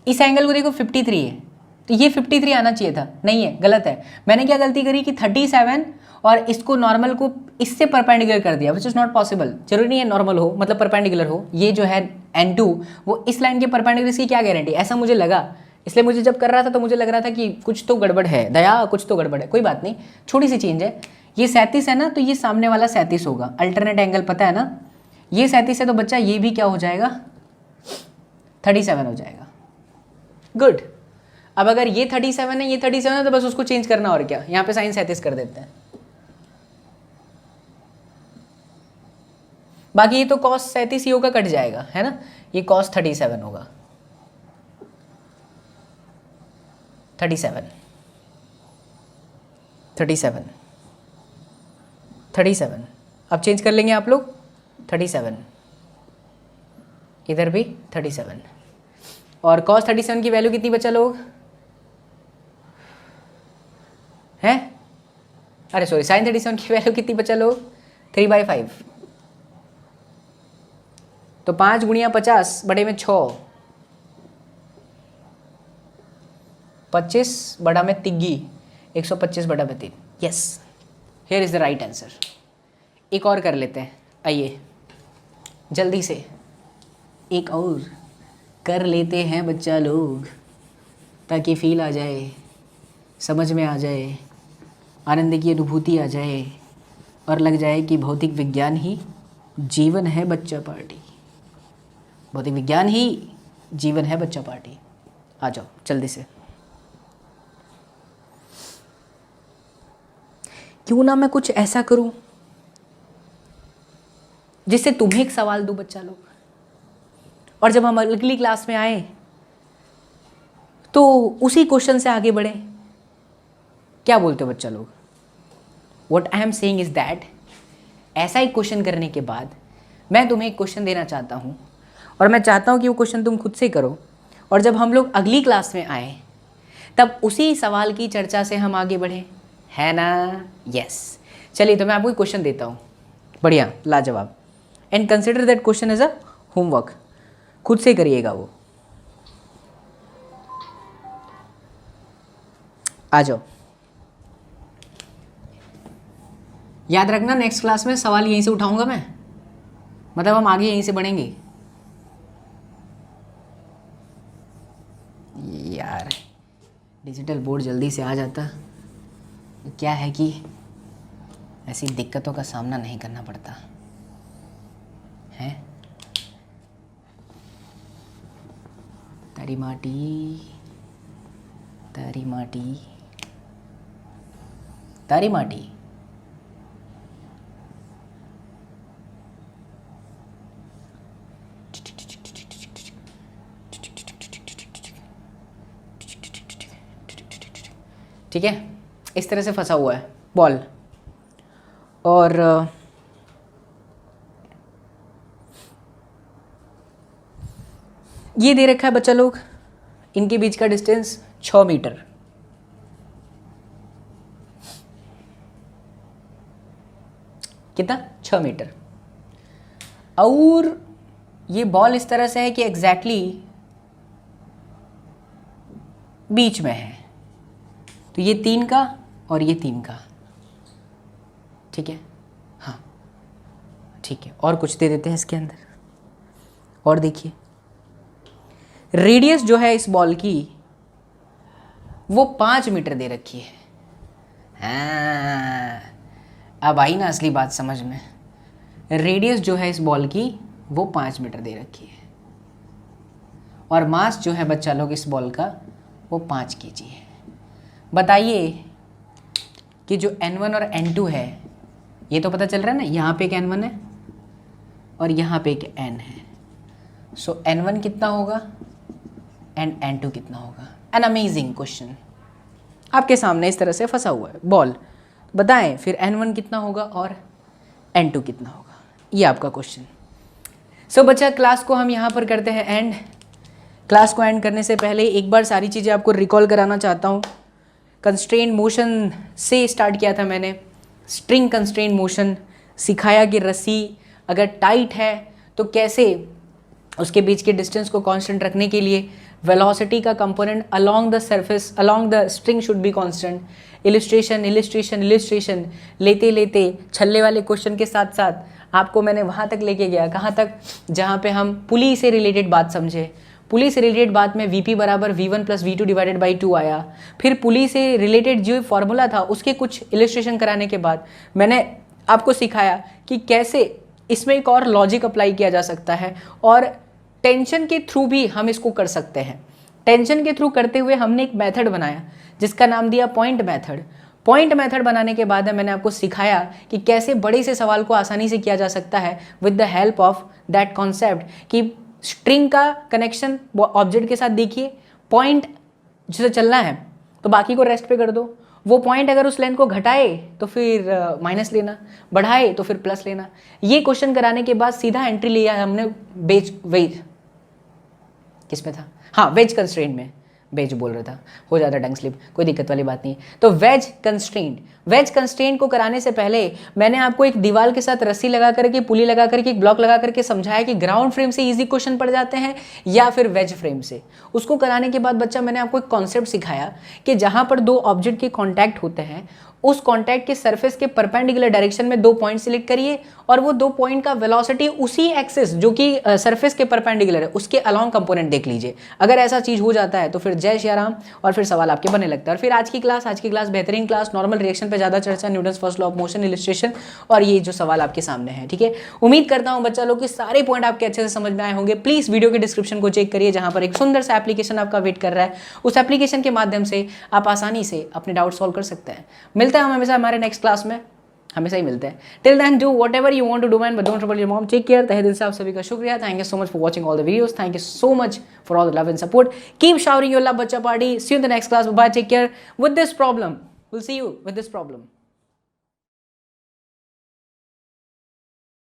S1: इस एंगल को देखो 53 है, तो ये 53 आना चाहिए था, नहीं है, गलत है। मैंने क्या गलती करी कि 37 और इसको नॉर्मल को इससे परपेंडिकुलर कर दिया, विच इज़ नॉट पॉसिबल। जरूरी नहीं है नॉर्मल हो, मतलब परपेंडिकुलर हो। ये जो है N2 वो इस लाइन के परपेंडिकुलर, इसकी क्या गारंटी? ऐसा मुझे लगा, इसलिए मुझे जब कर रहा था तो मुझे लग रहा था कि कुछ तो गड़बड़ है दया, कुछ तो गड़बड़ है। कोई बात नहीं, छोटी सी चेंज है। ये 37 है ना, तो ये सामने वाला 37 होगा। अल्टरनेट एंगल पता है ना, ये 37 है, तो बच्चा ये भी क्या हो जाएगा? 37 हो जाएगा। गुड। अब अगर ये 37 है, ये 37 है, तो बस उसको चेंज करना, और क्या, यहाँ पे साइन 37 कर देते हैं। बाकी ये तो cos 37 ही होगा, कट जाएगा, है ना। ये cos 37 होगा, 37 37 37। अब चेंज कर लेंगे आप लोग, 37 इधर भी 37। और cos 37 की वैल्यू कितनी बचा लोग? हैं? अरे सॉरी, sin 37 की वैल्यू कितनी बचा लोग? 3/5। तो 5 गुणिया 50 बड़े में 6, 25 बड़ा में तिग्गी 125 बटा में 3। Yes, here is the right answer. एक और कर लेते हैं, आइए जल्दी से एक और कर लेते हैं बच्चा लोग, ताकि फील आ जाए, समझ में आ जाए, आनंद की अनुभूति आ जाए, और लग जाए कि भौतिक विज्ञान ही जीवन है बच्चा पार्टी। भौतिक विज्ञान ही जीवन है बच्चा पार्टी। आ जाओ जल्दी से। क्यों ना मैं कुछ ऐसा करूं जिससे तुम्हें एक सवाल दूं बच्चा लोग, और जब हम अगली क्लास में आए तो उसी क्वेश्चन से आगे बढ़े। क्या बोलते हो बच्चा लोग? What I am saying is that ऐसा एक क्वेश्चन करने के बाद मैं तुम्हें एक क्वेश्चन देना चाहता हूं, और मैं चाहता हूं कि वो क्वेश्चन तुम खुद से करो, और जब हम लोग अगली क्लास में आए तब उसी सवाल की चर्चा से हम आगे बढ़े, है ना? यस। चलिए, तो मैं आपको एक क्वेश्चन देता हूँ, बढ़िया लाजवाब, and consider that question as a homework. खुद से करिएगा वो। आ जाओ, याद रखना नेक्स्ट क्लास में सवाल यहीं से उठाऊंगा मैं, मतलब हम आगे यहीं से बढ़ेंगे। यार डिजिटल बोर्ड जल्दी से आ जाता, क्या है कि ऐसी दिक्कतों का सामना नहीं करना पड़ता है। तारी माटी तारी माटी तारी माटी, ठीक है, इस तरह से फंसा हुआ है बॉल, और ये दे रखा है बच्चा लोग, इनके बीच का डिस्टेंस 6 मीटर। कितना? 6 मीटर। और ये बॉल इस तरह से है कि एग्जैक्टली बीच में है, तो ये 3 का और ये 3 का, ठीक है। हाँ ठीक है, और कुछ दे देते हैं इसके अंदर, और देखिए रेडियस जो है इस बॉल की वो 5 मीटर दे रखी है। हाँ, अब आई ना असली बात समझ में। रेडियस जो है इस बॉल की वो 5 मीटर दे रखी है, और मास जो है बच्चा लोग इस बॉल का वो 5 kg है। बताइए कि जो N1 और N2 है, ये तो पता चल रहा है ना, यहाँ पे एक N1 है और यहाँ पे एक N है। सो N1 कितना होगा एंड N2 कितना होगा? एन अमेजिंग क्वेश्चन आपके सामने इस तरह से फंसा हुआ है बॉल। बताएं फिर N1 कितना होगा और N2 कितना होगा, ये आपका क्वेश्चन। सो बच्चा, क्लास को हम यहाँ पर करते हैं एंड। क्लास को एंड करने से पहले एक बार सारी चीज़ें आपको रिकॉल कराना चाहता हूँ। कंस्ट्रेंट मोशन से स्टार्ट किया था मैंने, स्ट्रिंग कंस्ट्रेंट मोशन सिखाया कि रस्सी अगर टाइट है तो कैसे उसके बीच के डिस्टेंस को कांस्टेंट रखने के लिए वेलोसिटी का component along the surface along the string should be constant. Illustration लेते लेते छल्ले वाले क्वेश्चन के साथ साथ आपको मैंने वहाँ तक लेके गया, कहाँ तक, जहाँ पे हम पुली से रिलेटेड बात समझे। पुली से रिलेटेड बात में Vp बराबर V1 plus V2 divided by 2 आया। फिर पुली से रिलेटेड जो फॉर्मूला था उसके कुछ इलिस्ट्रेशन कराने के बाद मैंने आपको सिखाया कि कैसे इसमें एक और लॉजिक अप्लाई किया जा सकता है, और टेंशन के थ्रू भी हम इसको कर सकते हैं। टेंशन के थ्रू करते हुए हमने एक मेथड बनाया जिसका नाम दिया पॉइंट मेथड। पॉइंट मेथड बनाने के बाद मैंने आपको सिखाया कि कैसे बड़े से सवाल को आसानी से किया जा सकता है with the help of that concept, कि स्ट्रिंग का कनेक्शन ऑब्जेक्ट के साथ देखिए, पॉइंट जिसे चलना है तो बाकी को रेस्ट पे कर दो, वो पॉइंट अगर उस लेंथ को घटाए तो फिर माइनस लेना, बढ़ाए तो फिर प्लस लेना। ये क्वेश्चन कराने के बाद सीधा एंट्री लिया हमने वेज किस में था, हाँ वेज कंस्ट्रेंट में, वेज बोल रहा था, हो जाता डंग स्लिप, कोई दिक्कत वाली बात नहीं। तो वेज कंस्ट्रेंट को कराने से पहले मैंने आपको एक दीवार के साथ रस्सी लगा करके, पुली लगा करके, एक ब्लॉक लगा करके समझाया कि ग्राउंड फ्रेम से इजी क्वेश्चन पड़ जाते हैं या फिर वेज फ्रेम से। उसको कराने के बाद बच्चा मैंने आपको एक कॉन्सेप्ट सिखाया कि जहां पर दो ऑब्जेक्ट के कॉन्टैक्ट होते हैं उस कॉन्टैक्ट के सरफेस के परपेंडिकुलर डायरेक्शन में 2 पॉइंट सिलेक्ट करिए, और वो 2 पॉइंट का वेलोसिटी उसी एक्सिस जो कि सरफेस के परपेंडिकुलर है उसके अलोंग कंपोनेंट देख लीजिए। अगर ऐसा चीज हो जाता है तो फिर जय श्री राम, और फिर सवाल आपके बनने लगता है। और फिर आज की क्लास बेहतरीन क्लास, नॉर्मल रिएक्शन पे ज्यादा चर्चा, Newton's first law of motion, illustration, और ये जो सवाल आपके सामने है। ठीक है, उम्मीद करता हूं बच्चा लोग कि सारे पॉइंट आपके अच्छे से समझ में आए होंगे। प्लीज वीडियो के डिस्क्रिप्शन को चेक करिए, जहां पर एक सुंदर सा एप्लीकेशन आपका वेट कर रहा है। उस एप्लीकेशन के माध्यम से आप आसानी से अपने डाउट सॉल्व कर सकते हैं। मिलते हैं हम हमेशा हमारे नेक्स्ट क्लास में, हमेशा ही मिलते हैं। Till then do whatever you want to do man, but don't trouble your mom. Take care. तहे दिल से आप सभी का शुक्रिया। Thank you so much for watching all the videos. Thank you so much for all the love and support. Keep showering your love बच्चा party. See you in the next class. Bye, take care. With this problem, will see you with this problem.